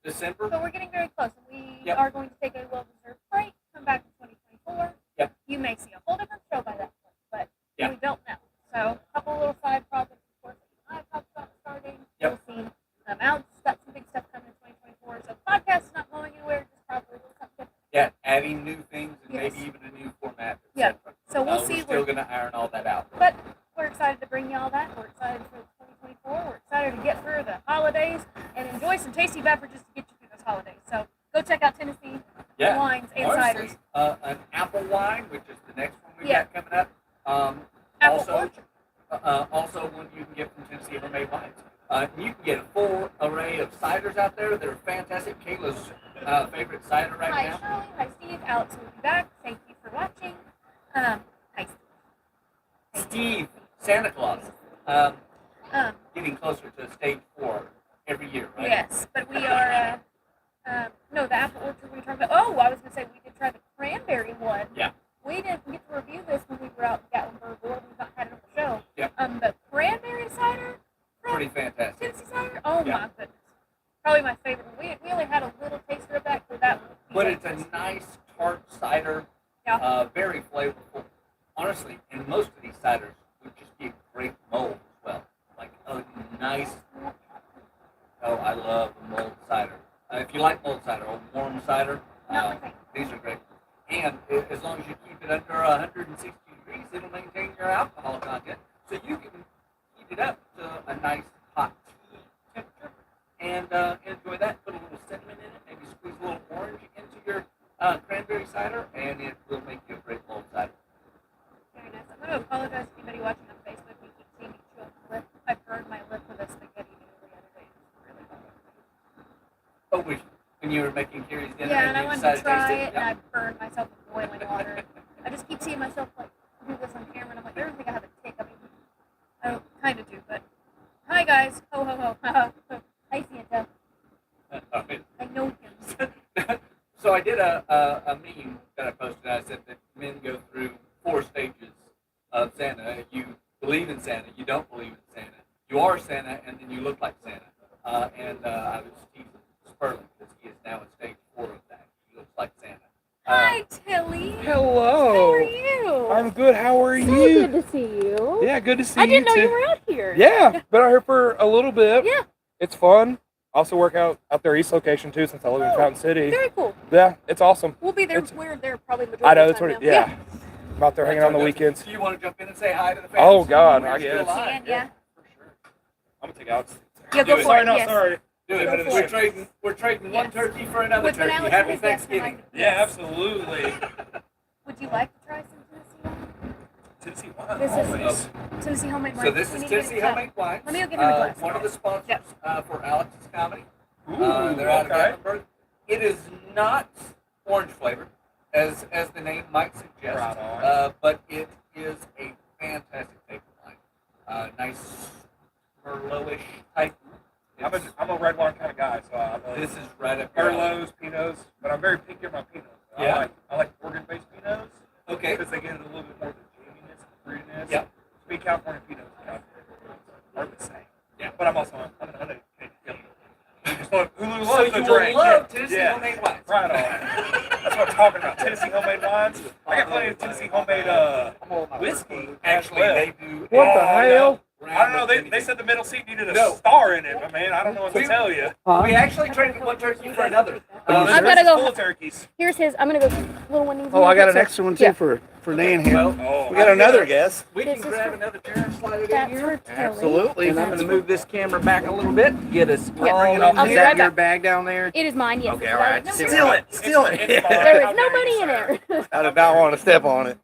December. So we're getting very close. We Yep. are going to take a well-deserved break, come back in 2024. Yep. You may see a whole different show by that point, but Yeah. we don't know. So a couple little side projects, of course, that I've talked about starting. Yep. You'll see Al's got some big stuff coming in 2024. So podcast is not going anywhere, just probably a little something different. Yeah, adding new things and Yes. maybe even a new format. Yeah. etc. So we'll We're see. still gonna iron all that out. But we're excited to bring you all that. We're excited for 2024. We're excited to get through the holidays and enjoy some tasty beverages to get you through those holidays. So go check out Tennessee Yeah. wines and Honestly, ciders. an apple wine, which is the next one we Yeah. got coming up. Apple Also, orchard. also one you can get from Tennessee Homemade Wines. You can get a full array of ciders out there. They're fantastic. Kayla's favorite cider right Hi now. Shirley. Hi Steve. Alex will be back. Thank you for watching. Hi Steve. Steve, Santa Claus, getting closer to stage 4 every year, right? Yes, but we are. No, the apple orchard we were talking about. Oh, I was gonna say we did try the cranberry one. Yeah. We didn't get to review this when we were out in Gatlinburg, or we've not had it on the show. Yep. The cranberry cider from Pretty fantastic. Tennessee cider. Oh Yeah. my goodness, probably my favorite. We only had a little taster of that, but that. But it's a nice tart cider. Yeah. Very flavorful. Honestly, and most of these ciders would just be a great mold as well. Like a nice. Oh, I love a mulled cider. If you like mulled cider, a warm cider, Not my thing. these are great. And as long as you keep it under 160 degrees, it'll maintain your alcohol content. So you can heat it to apologize to anybody watching on Facebook. You keep seeing me chew on my lip. I burned my lip with a spaghetti noodle the other day. It's really bad. Oh, when you were making Carrie's dinner Yeah, and I you wanted decided to try taste it, and I burned myself with boiling water. I just keep seeing myself like do this on camera, and I'm like, I don't think I have a tick. I mean, I kind of do, but hi guys, ho ho ho, hi Santa. I know him. So I did a meme that I posted. I said that men go through 4 stages of Santa. You believe in Santa, you don't believe in Santa, you are Santa, and then you look like Santa. I was teasing Sperling because he is now in stage 4 of that. He looks like Santa. Hi Tilly. Hello. How are you? I'm good. How are So you? good to see you. Yeah, good to see I you didn't know too. you were out here. Yeah, been out here for a little bit. Yeah. It's fun. Also work out their East location too, since I live in Oh, Fountain City. Very cool. Yeah, it's awesome. We'll be there. It's- We're there probably the I majority know of that's the what. time It, now. yeah. I'm out there hanging on the weekends. Do you want to jump in and say hi to the fans? Oh God, We're I still guess. live. Yeah. For sure. I'm gonna take Alex. Yeah, go Do it. for Sorry, it. no, Yes. sorry. Do Go it. for it. We're trading one Yes. turkey for another With turkey. Alex Happy is a guest Thanksgiving. tonight. Yeah, absolutely. Would you like to try some Tennessee wine? Tennessee wine. This is- Always. Tennessee homemade wine. So this We is need to get Tennessee a cup. Homemade Wines. Let me go get him a glass. One of the sponsors Yep. for Alex's Comedy. Ooh, They're out of okay. Gatlinburg. It is not orange flavored, as the name might suggest, Right on. but it is a fantastic taste of wine. Nice Merlot-ish type. I'm a red wine kind of guy, so I love This is right up your alley. Merlots, Pinots, but I'm very picky on my Pinots. Yeah. I like organ-based Pinots Okay. because they get a little bit more of the jamminess and fruitiness. Yep. To me, California Pinots and California Pinots are the same. Yeah. But I'm also I'm an uneducated kid. Just like Hulu So loves you the will drink. love Tennessee Yeah. Homemade Wines. Right on. That's what I'm talking about. Tennessee homemade wines. I got plenty of Tennessee homemade whiskey. Actually, as well. they do. What the hell? round I don't know. of They anything. said the middle seat needed a No. star in it, but man, I don't know what to We- tell you. We actually traded one turkey for another. I've gotta go- Full of turkeys. Here's his. I'm gonna go get little one. Needs Oh, I got an pizza. extra one too Yeah. for Dan here. Well, Oh, We got another guest. we can This is grab for- another chair and slide it in That's here. for Tilly. Absolutely. And I'm going to move this camera back a little bit, get us Yeah. all in I'll on be Is right that your back. bag down there? It is mine. Yes. Okay, It's all mine. right. No, Steal no, it. Steal it. It's mine. There How is no dare money you, in sir. there. I did not want to step on it.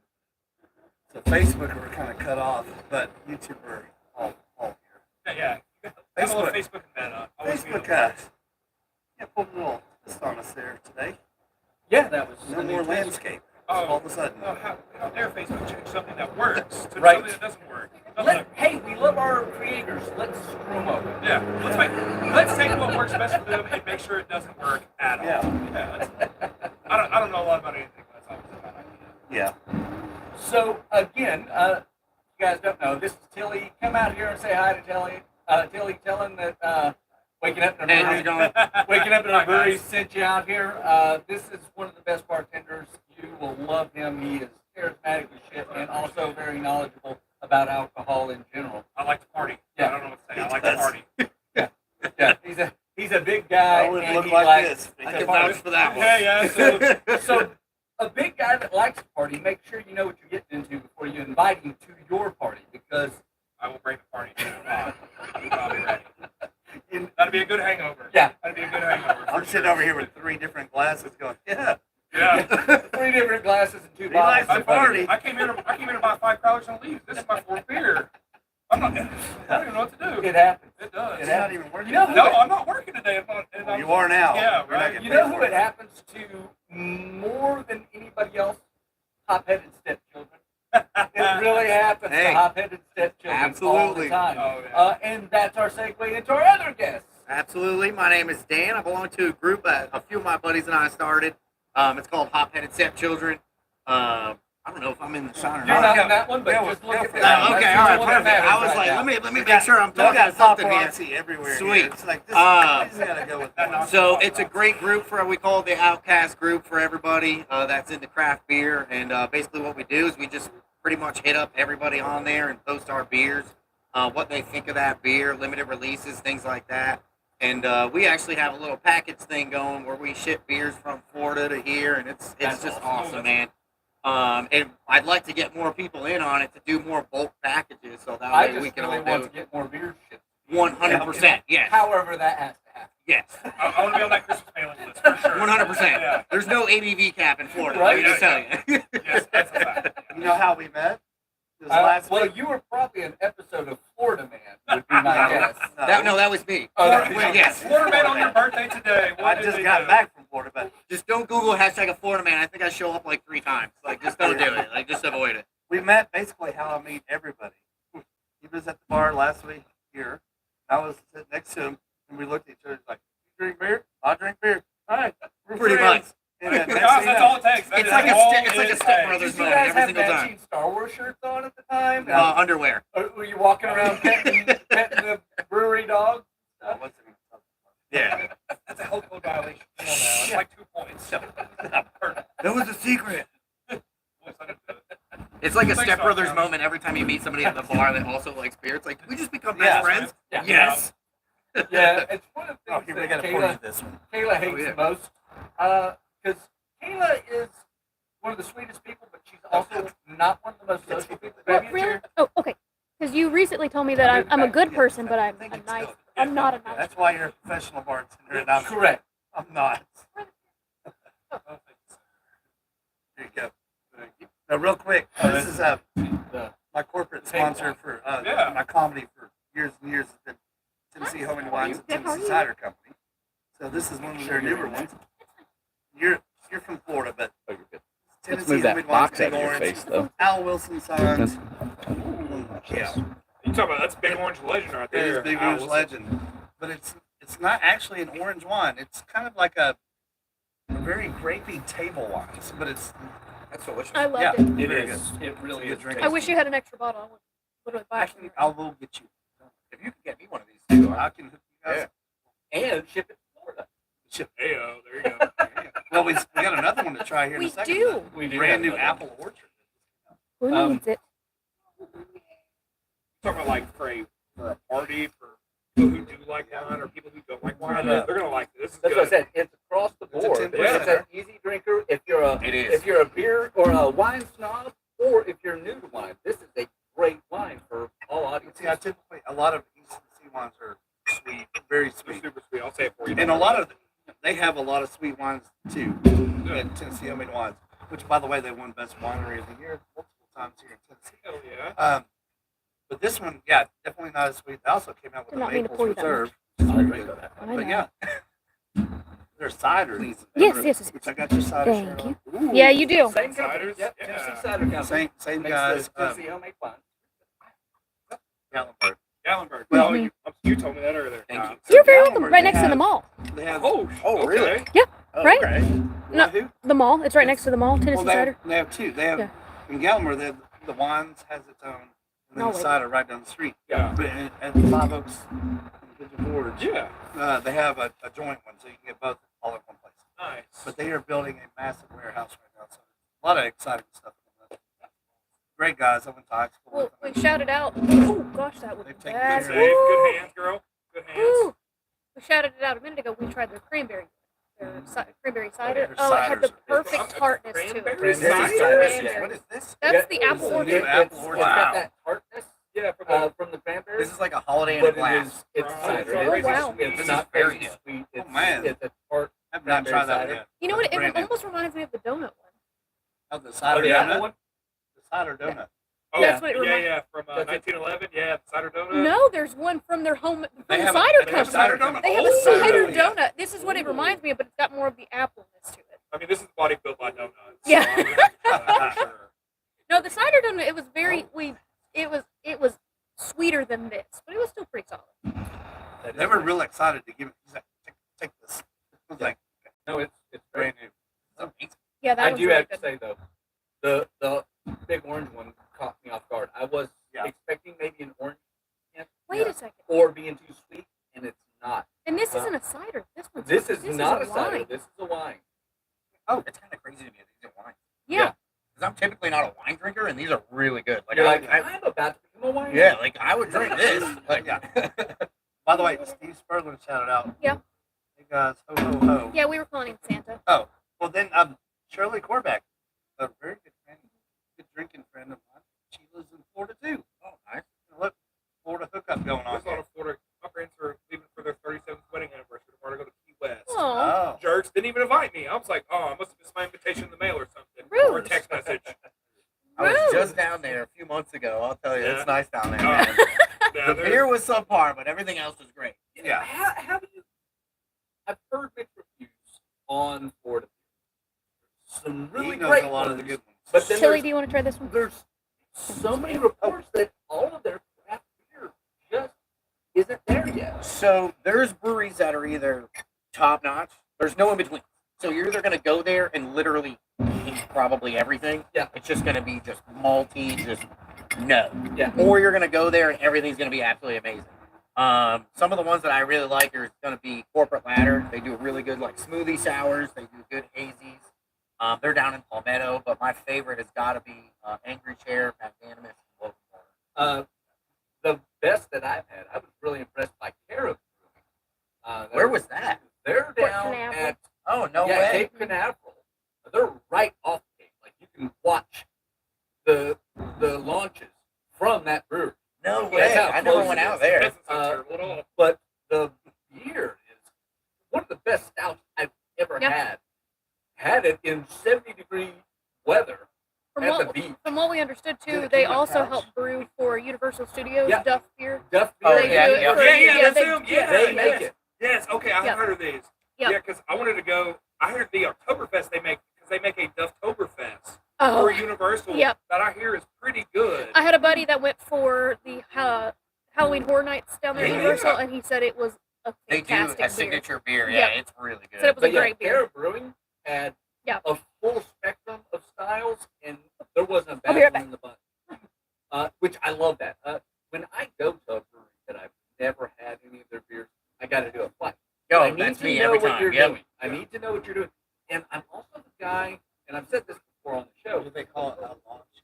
So Facebook we're kind of cut off, but YouTube we're all here. Yeah. I'm a little Facebook and Meta. I always Facebook feel- yeah, put a little twist on us there today. Yeah, that was No more landscape. Oh, All of a sudden. how dare Facebook change something that works to Right. something that doesn't work? Hey, we love our creators. Let's screw them over. Yeah, let's take what works best for them and make sure it doesn't work at all. Yeah. I don't know a lot about anything, but it's always a bad idea. Yeah. So, again, you guys don't know, this is Tilly. Come out here and say hi to Tilly. Tilly, tell him that waking up in a Hey, brewery, how's it going? waking up in Hi, a brewery guys. sent you out here. This is one of the best bartenders. You will love him. He is charismatic as shit and also very knowledgeable about alcohol in general. I like to party. Yeah. I don't know what to say. I He like does. to party. Yeah, he's a big guy. I would and look he like likes this. I to can party. vouch for that one. Yeah. So a big guy that likes to party, make sure you know what you're getting into before you invite him to your party because I will bring the party to I'll be ready. in, That'd be a good hangover. Yeah. That'd be a good hangover. I'm sitting over here with 3 different glasses going, yeah. Yeah. 3 different glasses and 2 He bottles. likes to party. I came here to buy 5 collars and leave. This is my 4th beer. I don't even know what to do. It happens. It does. It's not even working. You know who No, I'm not working today. Well, you are now. Yeah, We're not right. getting You paid know for who it. it happens to more than anybody else? Hop-headed stepchildren. It really happens Hey. to hop-headed stepchildren all the Absolutely. time. Oh, yeah. And that's our segue into our other guests. Absolutely. My name is Dan. I belong to a group that a few of my buddies and I started. It's called Hop-Headed Stepchildren. I don't know if I'm in the shine or You're not. not in that one, but Yeah, just go look at for that. it. Oh, one. okay, That's all the right, one that perfect. matters I was right like, now. let me make sure I'm We talking got something here. paparazzi everywhere. Sweet. Here. It's like this. Uh, I just gotta go with That one. So it's a great group for we call it the Outcast group for everybody that's into craft beer. And basically what we do is we just pretty much hit up everybody on there and post our beers, what they think of that beer, limited releases, things like that. And we actually have a little package thing going where we ship beers from Florida to here, and it's That's just awesome. awesome, man. And I'd like to get more people in on it to do more bulk packages, so that I way we just can really all want do to get more beer shipped. 100%. Yes, However that has to happen. yes, I want to be on that Christmas mailing list for sure. 100%. Yeah. There's no ABV cap in Florida. Right? Let me just tell you. Yes, that's a fact. You know how we met? 'Cause last well, week, you were probably an episode of Florida Man, would be my guess. That was me. Oh, that Florida- was- yes. Florida man on your birthday today. I What did just they got do? back from Florida, but Just don't Google hashtag a Florida man. I think I show up like 3 times. Like, just don't do it. Like, just avoid it. we met basically how I meet everybody. He was at the bar last week here. I was sitting next to him, and we looked at each other like, "You drink beer? I drink beer. All right, we're Pretty friends." much. And then next Gosh, thing you that's know- all it takes. That It's is like a all step- it's like a it Step takes. Brothers Did you moment guys every have single time. matching Star Wars shirts on at the time? Underwear. Or were you walking around petting the brewery dog? What's it? Yeah. That's a health code violation. Come on now. It's like 2 points. That was a secret. What's that? It's like a Thanks, Step Dr. Brothers Thomas. moment every time you meet somebody at the bar that also likes beer. It's like, did we just become Yeah. best friends? Yeah. Yes. Yeah, it's one of the Oh, things here we that got to pour you Kayla, this one. Kayla hates yeah. the most. Because Kayla is one of the sweetest people, but she's also not one of the most social people. Well, Maybe really? it's Oh, okay. Because you recently told me that I'm a good person, but I'm a nice. I'm not a nice. That's why you're a professional bartender, and your- I'm correct. not. Here you go. Now, real quick, this is The- my corporate sponsor for Yeah. my comedy for years and years has been Tennessee Homing Wines and Tennessee Cider Company. So this is one of their newer ones. You're from Florida, but Tennessee move that Homing box Wines, out of Big your Orange, face, though. Al Wilson Sons. Yeah, You talking about that's Big Orange Legend right it is there. Big Al Orange Wilson. Legend, but it's not actually an orange wine. It's kind of like a very grapey table wine, but it's That's delicious. I loved yeah, it. It very is. good. It really Good is. drink. I wish you had an extra bottle. I would literally buy it. Actually, I will get you. If you could get me one of these too, I can hook you guys. And ship it to Florida. Heyo, there you go. Well, we got another one to try here in We a second. do. We do Brand have new another apple orchard. Who Um, needs it? Talking about like for a party for people who do like wine or people who don't like wine. They're gonna like this. This is That's good. what I said. It's across the It's a board. 10%. It's an easy drinker. If you're a It is. if you're a beer or a wine snob, or if you're new to wine, this is a great wine for all audiences. See, I typically a lot of East Tennessee wines are sweet, very It's sweet, super sweet. I'll say it for you. and a lot of they have a lot of sweet wines too. At Tennessee Homemade Wines, which by the way they won Best Winery of the Year multiple times here in Tennessee. Hell yeah. But this one, yeah, definitely not as sweet. They also came out with Did a not mean to Maples pour you that Reserve. I'll drink that. I But know. yeah, there's cider. Yes. Which I got your cider. Thank shirt you. on. Ooh. Yeah, you do. Same company. Ciders? Yep. Yeah. Tennessee Cider Company. Same Makes guys. the Tennessee homemade wine. Gallenberg. Gallenberg. Well, Mhm. you told me that earlier. Thank you. You're very welcome. Gallenberg, Right they next to the have- mall. They have Oh, really? Right? Okay. No. who? The mall. It's right next to the mall. Well, Tennessee Cider. they have two. They have Yeah. in Gallimore. They have, the wines has its own, and then No the way. cider right down the street. Yeah. But at Five Oaks, Pigeon Forge, Yeah. they have a joint one, so you can get both all at one place. Nice. But they are building a massive warehouse right now, so a lot of exciting stuff. Great guys. I went to high school Well, with them. we shouted out. Oh gosh, that would be They've taken bad. care Safe. of Woo! Good hands, girl. Good hands. Woo! We shouted it out a minute ago. We tried their cranberry, cranberry cider. their Oh, it had the ciders are- perfect tartness to it. Cranberry Cranberry cider? cider. What is this? That's the Yeah, apple it's- orchard. New apple It's orchard. got Wow. that tartness Yeah, for from the cranberry. This is like a holiday in but a it glass. is, it's Oh, cider. wow. It's This not is very very good. sweet. It's, man. it's a tart. I've not tried that cider. yet. You know what? Brand It new. almost reminds me of the donut one. Oh, the Oh, cider the apple donut. one? The cider donut. Oh, That's what it yeah, reminds- yeah, from That's it. 1911. Yeah, the cider donut. No, there's one from their home, from They the have a- cider they have a company. cider donut. They have Oh, a cider yeah. donut. This is what it reminds me of, but it's got more of the appleness to it. I mean, this is the body built by donuts. Yeah. So I'm gonna try that for sure. No, the cider donut. It was very it was sweeter than this, but it was still pretty solid. They were real excited to give it. He's like, take this. It was like No, it's very brand new. Yeah, that I was do really have to good. say though, the big orange one caught me off guard. I was Yeah. expecting maybe an orange Wait a second. or being too sweet, and it's not. And this isn't a cider. This one's This is not a wine. cider. This is a wine. Oh, it's kind of crazy to me that these are wine. Yeah. Because I'm typically not a wine drinker, and these are really good. Like, You're like, I, I'm about to become a wine. yeah, like I would drink this. Like, Yeah. By the way, Steve Spurlin shouted out. Yeah. Hey guys, ho ho ho. Yeah, we were calling him Santa. Well then, Shirley Corback, a very good friend, good drinking friend of mine. She lives in Florida too. oh, nice. Look, Florida hookup going on. There's a lot of Florida. My parents are leaving for their 37th wedding anniversary tomorrow to go to Key West. Oh, Oh. Jerks didn't even invite me. I was like, oh, I must have missed my invitation in the mail or something. Rude. Or a text message. I was Rude. just down there a few months ago. I'll tell you, Yeah. it's nice down there. Oh, Man. Yeah, The there's- beer was subpar, but everything else was great. Yeah. How do you? I've heard mixed reviews on Florida. Some really he knows great a lot of ones, the good ones. but then Chili, do you want to try this one? there's so many reports that all of their craft beer just isn't there yet. So there's breweries that are either top notch. There's no in between. So you're either gonna go there and literally hate probably everything. Yeah. It's just gonna be just malty, just no. Yeah. Or you're gonna go there and everything's gonna be absolutely amazing. Some of the ones that I really like are gonna be Corporate Ladder. They do really good like smoothie sours. They do good hazies. They're down in Palmetto, but my favorite has got to be Angry Chair, Magnanimous, and Logan. The best that I've had, I was really impressed by Carib. Where was that? They're Port down Canaveral. at Oh no yeah, way! Cape Canaveral. They're right off Cape. Like you can watch the launches from that brewery. No That's way! how I never close went it out is. there. Doesn't sound terrible at all. But the beer is one of the best stouts I've ever Yeah. had. Had it in 70-degree weather From at the what, beach. from what we understood Did too, it they keep my also pouch? help brew for Universal Studios Yeah. Duff Beer. Duff Oh, beer. They yeah, do it yeah. for- Yeah, that's they, them. Yeah, they make yes. it. Yes, okay, I've Yeah. heard of these. Yeah. Yeah, because I wanted to go. I heard the Oktoberfest they make a Dufftoberfest Oh, for Universal Yep. that I hear is pretty good. I had a buddy that went for the Halloween Horror Nights down there at Yeah. Universal, and he said it was a They do fantastic a beer. signature beer. Yeah. Yeah, it's really good. Said it was But a yeah, great beer. Carib Brewing had Yeah. a full spectrum of styles, and there wasn't a I'll bad be right one in the bunch. Which I love that. When I go to a brewery that I've never had any of their beers, I got to do a flight. Yo, I need that's to me know every what time. you're Yep. doing. I need to know what you're doing. And I'm also the guy, and I've said this before on the show. What do they call it? A launch?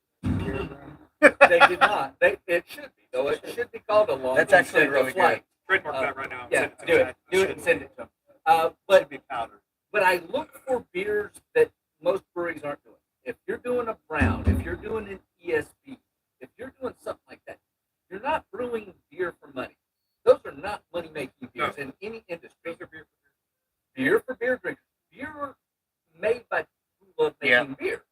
They did not. It should be though. It should be called a long. That's actually instead of a really flight. Trademark Uh, that right now. Yeah, Send to do it. Chad. Do it and send it to them. Should But be powdered. I look for beers that most breweries aren't doing. If you're doing a brown, if you're doing an ESB, if you're doing something like that, you're not brewing beer for money. Those are not money-making beers in any industry. Those are beer. Beer for beer drinkers. Beer made by people who love making beer.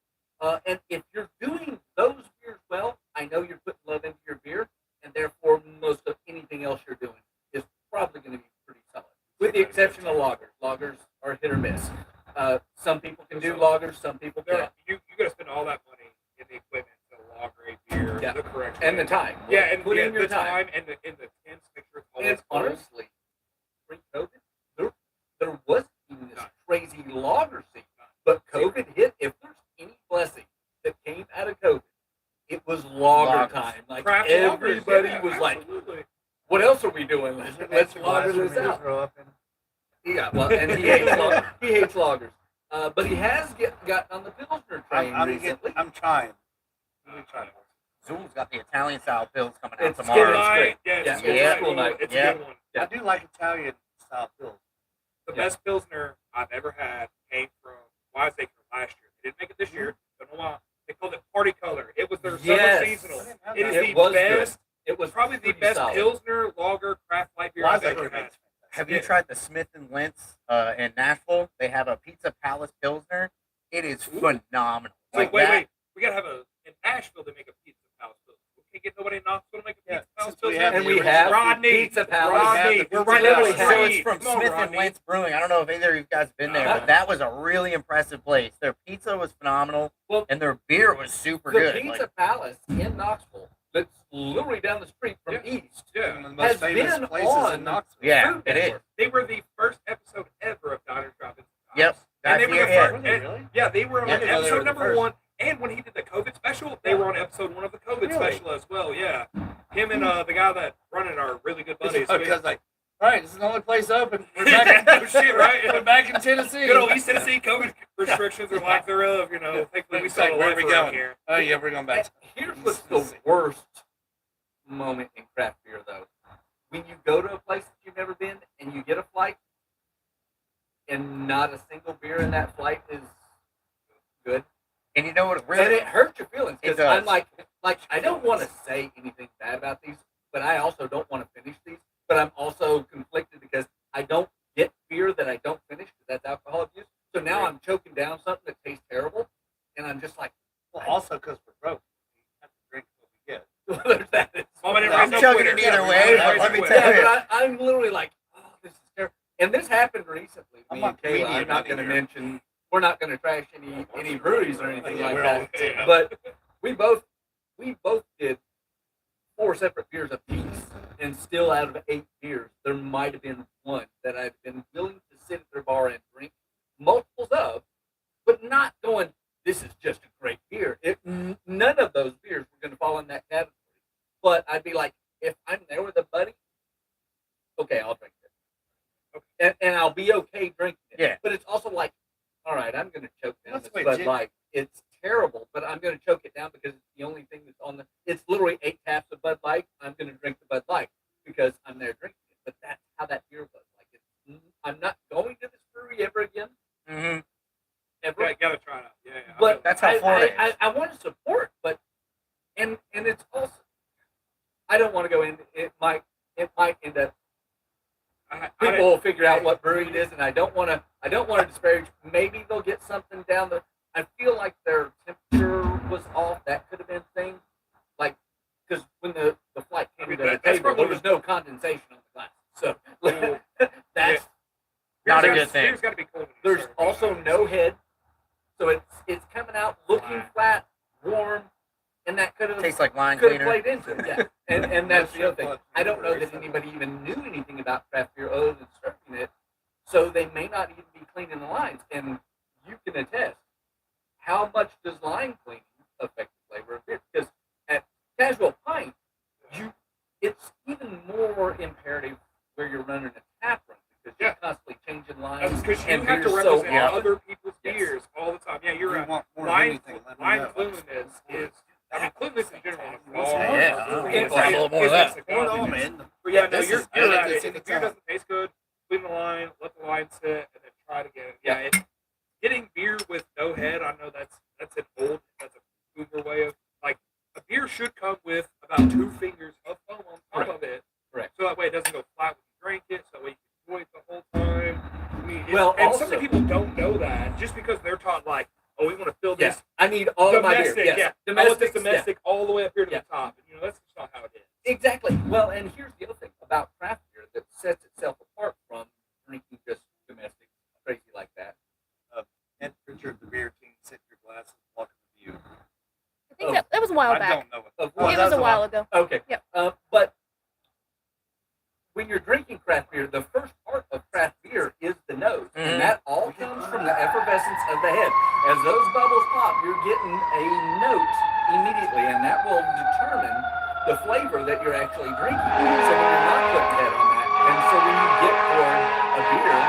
And if you're doing those beers well, I know you're putting love into your beer, and therefore most of anything else you're doing is probably going to be pretty solid. With the exception of lagers. Lagers are hit or miss. Some people can do lagers, some people There, can't. you got to spend all that money in the equipment to lager a beer Yeah. the correct And way. the time. Yeah, and put yeah, in your the time and the tins, make sure it's always And cold. honestly, pre-COVID, there wasn't even this crazy lager scene. But COVID hit. If there's any blessing that came out of COVID, it was lager Lagers. time. Like Craft everybody lagers, yeah, was like, absolutely. "What else are we doing? Let's lager this out." Grow up in. Yeah, well, and he hates lagers. But he has gotten on the Pilsner train recently. I'm trying. I'm trying. Zoom's got the Italian style pills coming out It's tomorrow. good. Night, great. yeah, it's Yeah, a good yeah. night. Cool night. It's Yeah. a good one. Yeah. I do like Italian style pills. The Yeah. best Pilsner I've ever had came from Wiseacre last year. They didn't make it this year. Don't know why. They called it Party Color. It was their Yes. summer seasonal. I didn't know It is that. It the was best, It was probably the pretty best solid. Pilsner, lager, craft light beer I've Wiseacre ever had. makes fantastic. Have you Yeah. tried the Smith and Lentz in Nashville? They have a Pizza Palace Pilsner. It is phenomenal. So Like wait, that- wait. We gotta have in Asheville they make a Pizza Palace Pilsner. We can't get nobody in Knoxville to make a Yeah, Pizza Palace since we Pilsner. have And the we original have Rodney. Pizza Palace. Rodney. We have the We're right down literally the have- So street. it's from Come on, Smith and Rodney. Lentz Brewing. I don't know if either of you guys have been there, but that was a really impressive place. Their pizza was phenomenal, Well, and their beer was super the good. Pizza Like, Palace in Knoxville, that's literally down the street from Yeah. East. Yeah. One of the most Has famous been places on- in Knoxville. yeah, Food it is. Network. They were the first episode ever of Diners, Drive-Ins, and Yep. Dives. And they Guy were the Fieri, first. Really, and- really? Yeah, they were on Yeah, they were episode the number first. 1. And when he did the COVID special, they were on episode 1 of the COVID Really? special as well. Yeah. Him and the guy that run it are really good buddies. Because like, all right, this is the only place open. We're Yeah, back. no shit, right? We're back in Tennessee. Good old East Tennessee COVID restrictions or lack thereof, you know. Thankfully, we It's still like, have where a are we life around going? here. Oh yeah, we're going back. Here's what's the worst moment in craft beer, though. When you go to a place that you've never been and you get a flight, and not a single beer in that flight is good, and you know what? It and really, it hurts your feelings It because I'm does. like I don't want to say anything bad about these, but I also don't want to finish these. But I'm also conflicted because I don't get beer that I don't finish because that's alcohol abuse. So now I'm choking down something that tastes terrible, and I'm just like, Well, also because we're broke, we have to drink what we get. there's that. Mom and I'm everybody's on chugging Twitter. it either Yeah, way, right, but let me Twitter. tell Yeah, you. but I'm literally like, oh, this is terrible. And this happened recently. I'm Me not and Kayla, media I'm not buddy going to here. mention, we're not going to trash any breweries or anything Yeah, like we're that. all- yeah. But we both did 4 separate beers apiece, and still out of 8 beers, there might have been one that I've been willing to sit at their bar and drink multiples of, but not going, this is just a great beer. None of those beers were going to fall in that category. But I'd be like, if I'm there with a buddy, okay, I'll drink it. And I'll be okay drinking it. Yeah. But it's also like, all right, I'm going to choke down That's this the way Bud gin- Light. It's terrible, but I'm going to choke it down because it's the only thing that's on the. It's literally 8 taps of Bud Light. I'm going to drink the Bud Light because I'm there drinking it. But that's how that beer was. Like, I'm not going to this brewery ever again. Mm-hmm. Ever. Yeah, gotta try it out. Yeah, yeah. But That's how Florida is. I want to support, but and it's also I don't want to go in. It might end up people will figure out what brewery it is, and I don't want to disparage. Maybe they'll get something down the. I feel like their temperature was off. That could have been a thing, like because when the flight came to the that's table, probably there was no condensation on the glass, so that's Not a Beer's- good thing. Beer's gotta be cold. there's also no head, so it's coming out looking flat, warm, and that could have Tastes like line could have cleaner. played into it. Yeah, and that's the other thing. I don't know that anybody even knew anything about craft beer other than serving it, so they may not even be cleaning the lines. And you can attest, how much does line cleaning affect the flavor of beer? Because at Casual Pint, it's even more imperative where you're running a tap room because you're constantly changing lines. Because you and have to beers so represent often. other people's Yes. beers all the time. Yeah, you're We right. want more of Line anything. Let me know. fluidness is. I mean, fluidness in general. is Yeah, far- people have a little more of it's that. a Hold common- on, man. But yeah, no, This you're is good. right. It's If the in the beer top. doesn't taste good, clean the line, let the line sit, and then try it again. Yeah, getting beer with no head, I know that's a boomer way of like a beer should come with about 2 fingers of foam on top Correct. of it. Correct. So that way it doesn't go flat when you drink it. So that way you can enjoy it the whole time. I mean, Well, and also- so many people don't know that just because they're taught like, oh, we want to fill Yeah, this I need all of my beer. domestic, Yes. yeah, I want this Domestics, yeah. domestic all the way up here to Yeah. the top. And, that's just not how it is. Exactly. Well, and here's the other thing about craft beer that sets itself apart from drinking just domestic crazy like that. Temperature of the beer, can sit your glasses, walk the view. I think that was a while I back. don't know what. Of Oh, what? It that was a was a while while. ago. Okay. Yep. But when you're drinking craft beer, the first part of craft beer is the nose, Mhm. and that all comes from the effervescence of the head. As those bubbles pop, you're getting a note immediately, and that will determine the flavor that you're actually drinking. So when you're not putting head on that, and so when you get poured a beer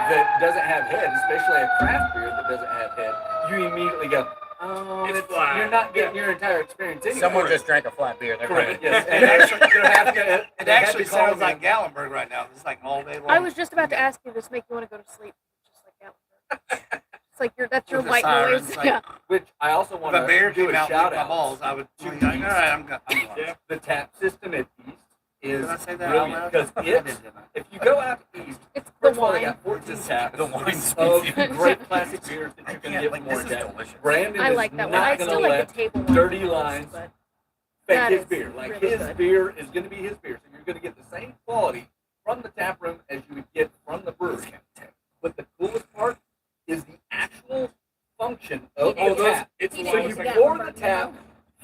that doesn't have head, especially a craft beer that doesn't have head, you immediately go, oh, It's flat. you're not getting your entire experience anyway. Someone just drank a flat beer. They're Correct. good. Yes. And actually, you're having to, It they had actually to call sounds them- like Gallenberg right now. It's like all day long. I was just about to ask you, does this make you want to go to sleep? Just like that. It's like that's your With the white sirens, noise. like- Yeah. Which I also want If a bear to do came a out and shout licked my out. balls, I would. to All right, I'm going. Yeah. The tap system at East is Did I say that out brilliant loud? because I it's did, didn't I? if you go out East, It's the first of all, they wine. got 14 It's taps the wine of species. great classic beers that you can Yeah, get like, from more this is Jack. delicious. Brandon I is like that not one. I gonna still like let the table one. dirty the most, lines but fake that his is beer. Like really his good. beer is going to be his beer, so you're going to get the same quality from the tap room as you would get from the brewery. But the coolest part is the actual function of Oh, the those- tap. it's He the So didn't you do lowest that pour one, the but tap, no.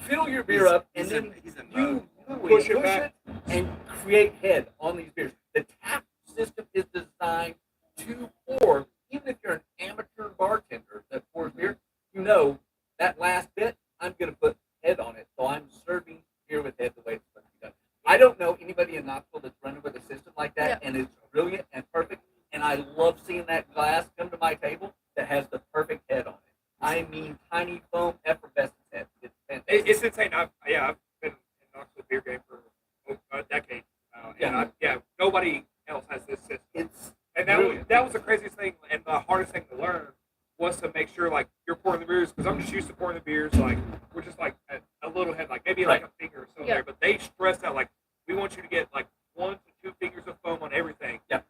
fill your beer up, and then he's in you mode. Push push it back. it and create head on these beers. The tap system is designed to pour, even if you're an amateur bartender that pours beer, you know that last bit, I'm going to put head on it. So I'm serving beer with head the way it's supposed to be done. I don't know anybody in Knoxville that's running with a system like that, and it's brilliant and perfect. And I love seeing that glass come to my table that has the perfect head on it. I mean, tiny foam effervescence head. It's fantastic. It's insane. I've been in Knoxville beer game for a decade now, and nobody else has this system. It's And that brilliant. was the craziest thing and the hardest thing to learn was to make sure like you're pouring the beers because I'm just used to pouring the beers like we're just like a little head like maybe like a finger or so Yeah. there, but they stress out like we want you to get like 1 to 2 fingers of foam on everything. Yeah.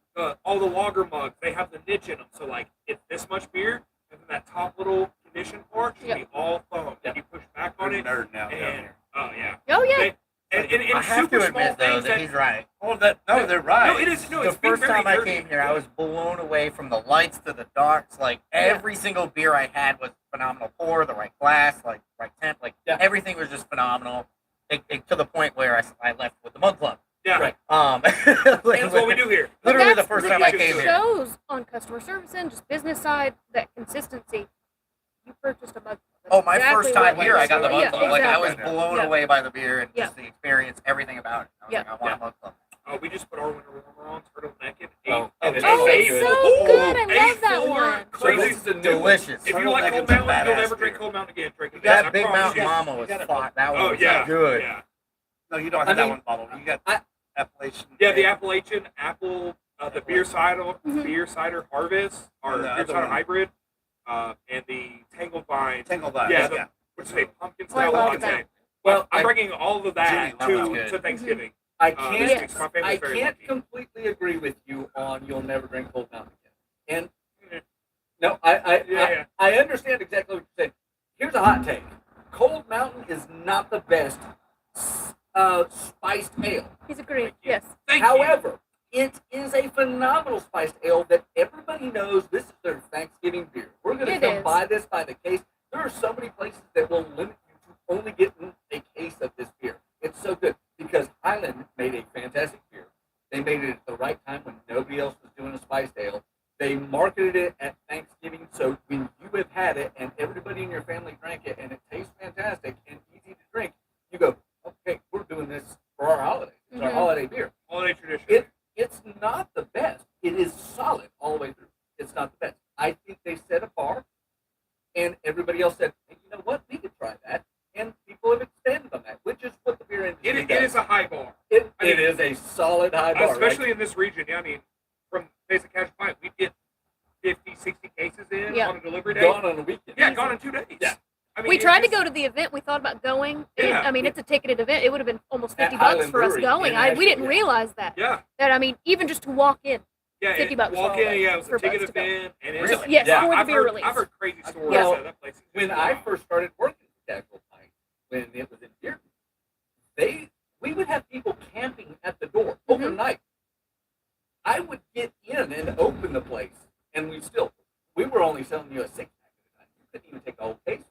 All the lager mugs they have the niche in them, so like it's this much beer and then that top little condition part should Yeah. be all foam. Yeah. And you push back I'm on a it nerd now. down and here. oh yeah. Oh yeah. And I it's have super to small admit though things that he's right. Oh, they're right. No, it is. No, The it's been first very time I dirty. came here, I was blown away from the lights to the darks. Like every single beer I had was phenomenal pour, the right glass, like right temp, like Yeah. everything was just phenomenal. It, to the point where I left with the mug club. Yeah, Right. that's what we do here. Literally the That's first the time I thing came it here. shows on customer service and just business side that consistency. You purchased a mug. Oh, my Exactly first time what- here, I got the mug Yeah, club. Like I was exactly. blown Yeah. away by the beer and Yeah. just the experience, everything about it. I was Yeah. like, I want a mug club. We just put our winter warmer on, turtleneck, Oh, and it's Oh, so it's good. so good. I love that A4 one. So Crazy. this is a new Delicious. If you like Turtleneck Cold is a Mountain, you'll badass never drink beer. Cold Mountain again. Drink it. That I Big promise Mountain you. Mama was gotta- fought. That one Oh was yeah, good. Yeah, No, you don't I have that mean, one bottled. You got I- Appalachian. yeah. The Appalachian apple, the beer cider, Mhm. beer cider harvest, or And the beer other cider one. hybrid, and the Tangled Vine, Tangled Vines. Yeah, Yeah. which is a pumpkin Oh, I style love latte. that. Well, I'm I, bringing all of that Jimmy, that was to good. Thanksgiving. I This can't. Yes. makes my I family very can't lucky. completely agree with you on you'll never drink Cold Mountain again. Mhm. And no, I Yeah. I understand exactly what you're saying. Here's a hot take: Cold Mountain is not the best spiced ale. He's agreed. Yes. Thank you. However, it is a phenomenal spiced ale that everybody knows this is their Thanksgiving beer. We're going to It come is. buy this by the case. There are so many places that will limit you to only getting a case of this beer. It's so good because Highland made a fantastic beer. They made it at the right time when nobody else was doing a spiced ale. They marketed it at Thanksgiving, so when you have had it and everybody in your family drank it and it tastes fantastic and easy to drink, you go, okay, we're doing this for our holiday. It's our Mhm. holiday beer. Holiday tradition. It's not the best. It is solid all the way through. It's not the best. I think they set a bar, and everybody else said, hey, you know what? We could try that. And people have expanded on that, which is what the beer industry It does. is a high bar, It I mean, is a solid high bar. especially in this region. Yeah, I mean, from Basic Cash Pint, we get 50, 60 cases in Yeah. on a delivery day. gone on a weekend. Yeah, gone in 2 days. Yeah. I mean, We it tried to just- go to the event. We thought about going. Yeah. I mean, it's a ticketed event. It would have been almost At 50 bucks Highland for us Brewery going. in We didn't Asheville, yeah. realize that. Yeah, That I mean, even just to walk in. yeah. 50 it- bucks Walk for all in, that, yeah, it was for a ticketed us to go. event, and it's Really? Yes, Yeah, for the I've beer heard, release. I've heard crazy stories. Yeah. That place is When just I wild. first started working at Casual Pint, when it was in Dearden, we would have people camping at the door Mhm. overnight. I would get in and open the place, and we were only selling you a 6-pack at a time. You couldn't even take the whole case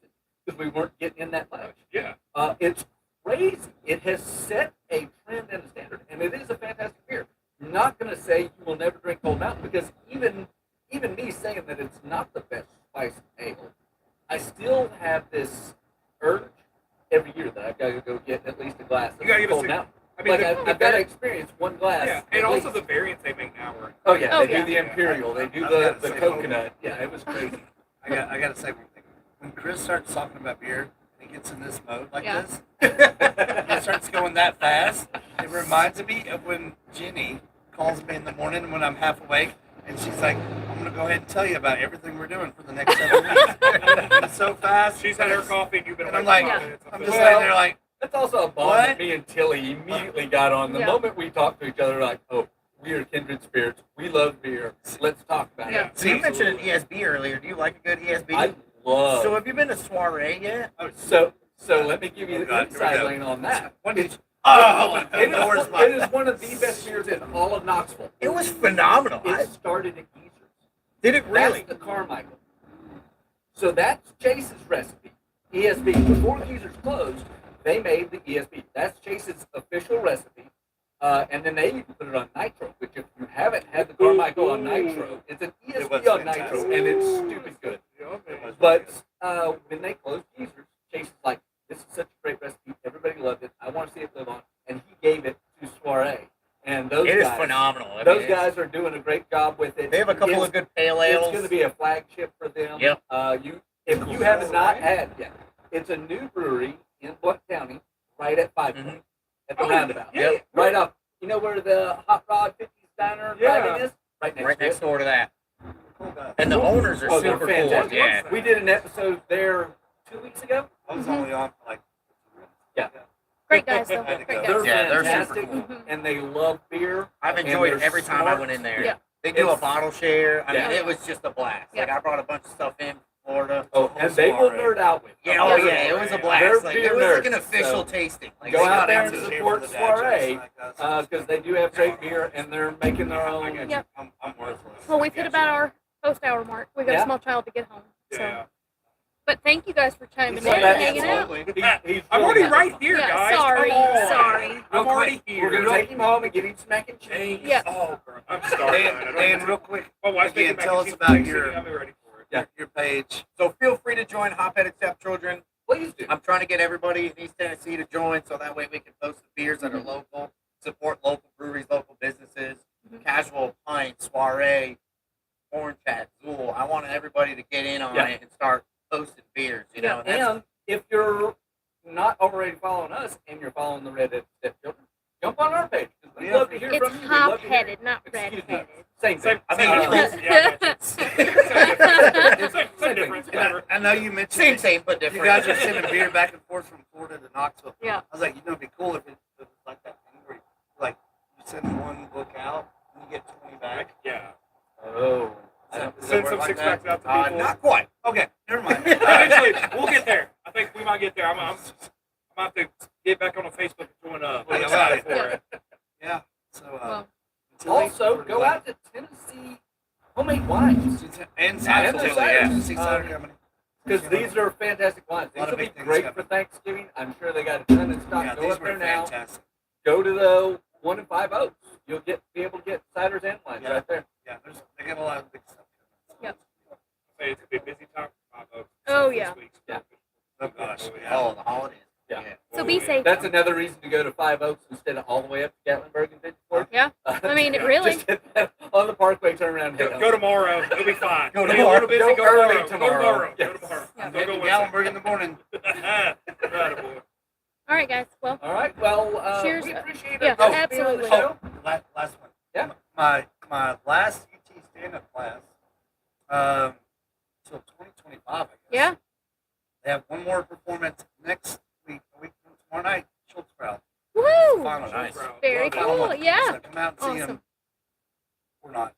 because we weren't getting in that much. Yeah, It's crazy. It has set a trend and a standard, and it is a fantastic beer. I'm not going to say you will never drink Cold Mountain because even me saying that it's not the best spiced ale, I still have this urge every year that I've got to go get at least a glass of You gotta give us Cold a- Mountain. I mean, Like the- I've got to experience one glass. yeah, at and also least. the variants they make now are. Oh yeah, Oh, they yeah. do the Imperial, they do I've the gotta say, coconut. Yeah, it was crazy. I got to say one thing. When Chris starts talking about beer, and he gets in this mode like Yeah. this, he starts going that fast. It reminds me of when Jenny calls me in the morning when I'm half awake, and she's like, "I'm gonna go ahead and tell you about everything we're doing for the next 7 weeks." It's so fast. She's had her coffee, and you've been And I'm awake like, for 5 minutes. I'm just Well, sitting there like, That's also a bond What? that me and Tilly immediately got on. The Yeah. moment we talked to each other, like, oh, we are kindred spirits. We love beer. Let's talk about Yeah. it. So you mentioned an ESB earlier. Do you like a good ESB? I love. So have you been to Soiree yet? So let me give you the God, here we inside go. lane on that. When did you? Oh, It is, Doors it is one of the best beers in all of Knoxville. it was phenomenal. It started at Geezer's. Did it really? That's the Carmichael. So that's Chase's recipe. ESB. Before Geezer's closed, they made the ESB. That's Chase's official recipe. And then they even put it on Nitro, which if you haven't had the Carmichael on Nitro, it's an It was ESB on fantastic. Nitro, and it's stupid good. It was But when they closed Geezer's, Chase was like, this is such a great recipe. Everybody loved it. I want to see it live on. And he gave it to Soiree. And those It is guys, phenomenal. I mean, those it's- guys are doing a great job with it. They have a couple It's- of good pale It's ales. going to be a flagship for them. Yep. If you have not had, it's a new brewery in Blunt County, right at 5 Point, at the Oh, roundabout. yeah. Yep. Right up. You know where the Hot Rod 50s Diner Yeah. drive-in is? Right right next to door to that. cool guy. And the owners are Oh, they're super cool. fantastic. Yeah. it. We did an episode there 2 weeks ago. I was only on for like. Yeah. Great guys, though. I had to Great go. guys. Yeah, they're super fantastic, cool. Mhm. and they love beer. I've And enjoyed it they're every time I smart. went in there. Yeah. They do a It's- bottle share. I Yeah. mean, it was just a blast. Like Yeah. I brought a bunch of stuff in Florida. Oh, and they will nerd out with. Yeah, oh yeah, it was a blast. They're Like, beer it was like an nerds, official so tasting. Like, go they out got there into and it. support Soiree because they do have great beer and they're making their own. Yep. I'm worthless. Well, we've hit about our post-hour mark. We got Yeah. a small child to get home. So, Yeah. but thank you guys for chiming in So and that- hanging out. He's I'm really already happy. right here, Yeah, guys. sorry, Come on. sorry. I'm already here. We're gonna take him home and get him some mac and cheese. Yeah. Oh, bro. I'm starving. And real quick, My wife's again, making mac tell and us cheese about for Big your- City. I'm ready for it. Yeah. your page. So feel free to join Hophead Except Children. Please do. I'm trying to get everybody in East Tennessee to join so that way we can post the beers that are local, support local breweries, local businesses, casual pint, soiree, orange chat, Zool. I want everybody to get in on Yeah. it and start posting beers, you know. And that's- And if you're not already following us and you're following the Red Step Children, jump on our page. 'Cause we'd love to hear It's from you. We'd love to hear- hop-headed, not Excuse me. red-headed. Same thing. I mean, Same difference. Whatever. I know you mentioned same, that same, but you different. guys are sending beer back and forth from Florida to Knoxville. Yeah. I was like, you know, it'd be cool if it was like that thing where, like, you send one book out and you get 20 back. Yeah. Oh. Send some six packs out to people. Not quite. Okay, never mind. Eventually, we'll get there. I think we might get there. I'm about to get back on the Facebook and join up. Yeah. Excited for it. Yeah. So, Well, until Also, go out to Tennessee Homemade Wines. and And cider, the too, cider. yeah. Tennessee Cider Company. Because these are fantastic wines. A lot These of will be big things great coming. for Thanksgiving. I'm sure they got a ton of stock. Yeah, Go these up there were now. fantastic. Go to the 1 and 5 Oaks. You'll be able to get ciders and wines Yeah. right there. Yeah, they got a lot of big stuff coming. Yep. Say it's gonna be a busy time for 5 Oaks. Oh, this yeah. week. Yeah. Oh, gosh. Yeah. Oh, the holidays. Yeah. So be safe. That's another reason to go to 5 Oaks instead of all the way up to Gatlinburg and Pittsburgh. Yeah. I mean, it really. Just hit that on the Parkway, turn around and head Go home. tomorrow. It'll be fine. Go Hey, tomorrow. a little busy. Go Go early tomorrow. tomorrow. Go Yes. tomorrow. Yeah. Don't go Take Wednesday. Gallenberg in the morning. Right, boy. All right, guys. Well, All right. Well, Cheers. we appreciate Yeah, it. Oh, absolutely. show. Last one. Yeah. My last UT stand-up class, till 2025, I guess. yeah. They have one more performance next week, a week from tomorrow night, Schultz Crowd. Woo! Final night. Very Love it. Final cool. one. Yeah. So come out and see Awesome. them. Or not.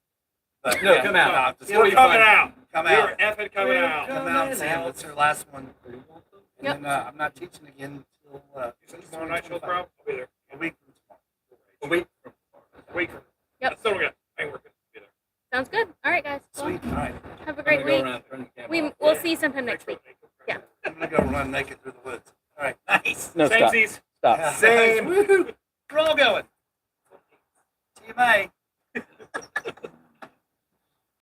But No, yeah, come out. no, just We're be coming fun. out. come We're out. effing coming out. Come out and see them. It's their last one. And Yep. then I'm not teaching again until You said tomorrow night, Show Crowd? I'll be there. a week from tomorrow. A week from A week from. Yep. I still don't got. I ain't working. Be there. Sounds good. All right, guys. Well, Sweet. All right. have a I'm great gonna go week. around, turn the camera We off. we'll see you sometime next week. Yeah. I'm going to go run naked through the woods. All right. Nice. No, Same stop. seas. Stop. Yeah. Same. Woohoo. We're all going. See you, May.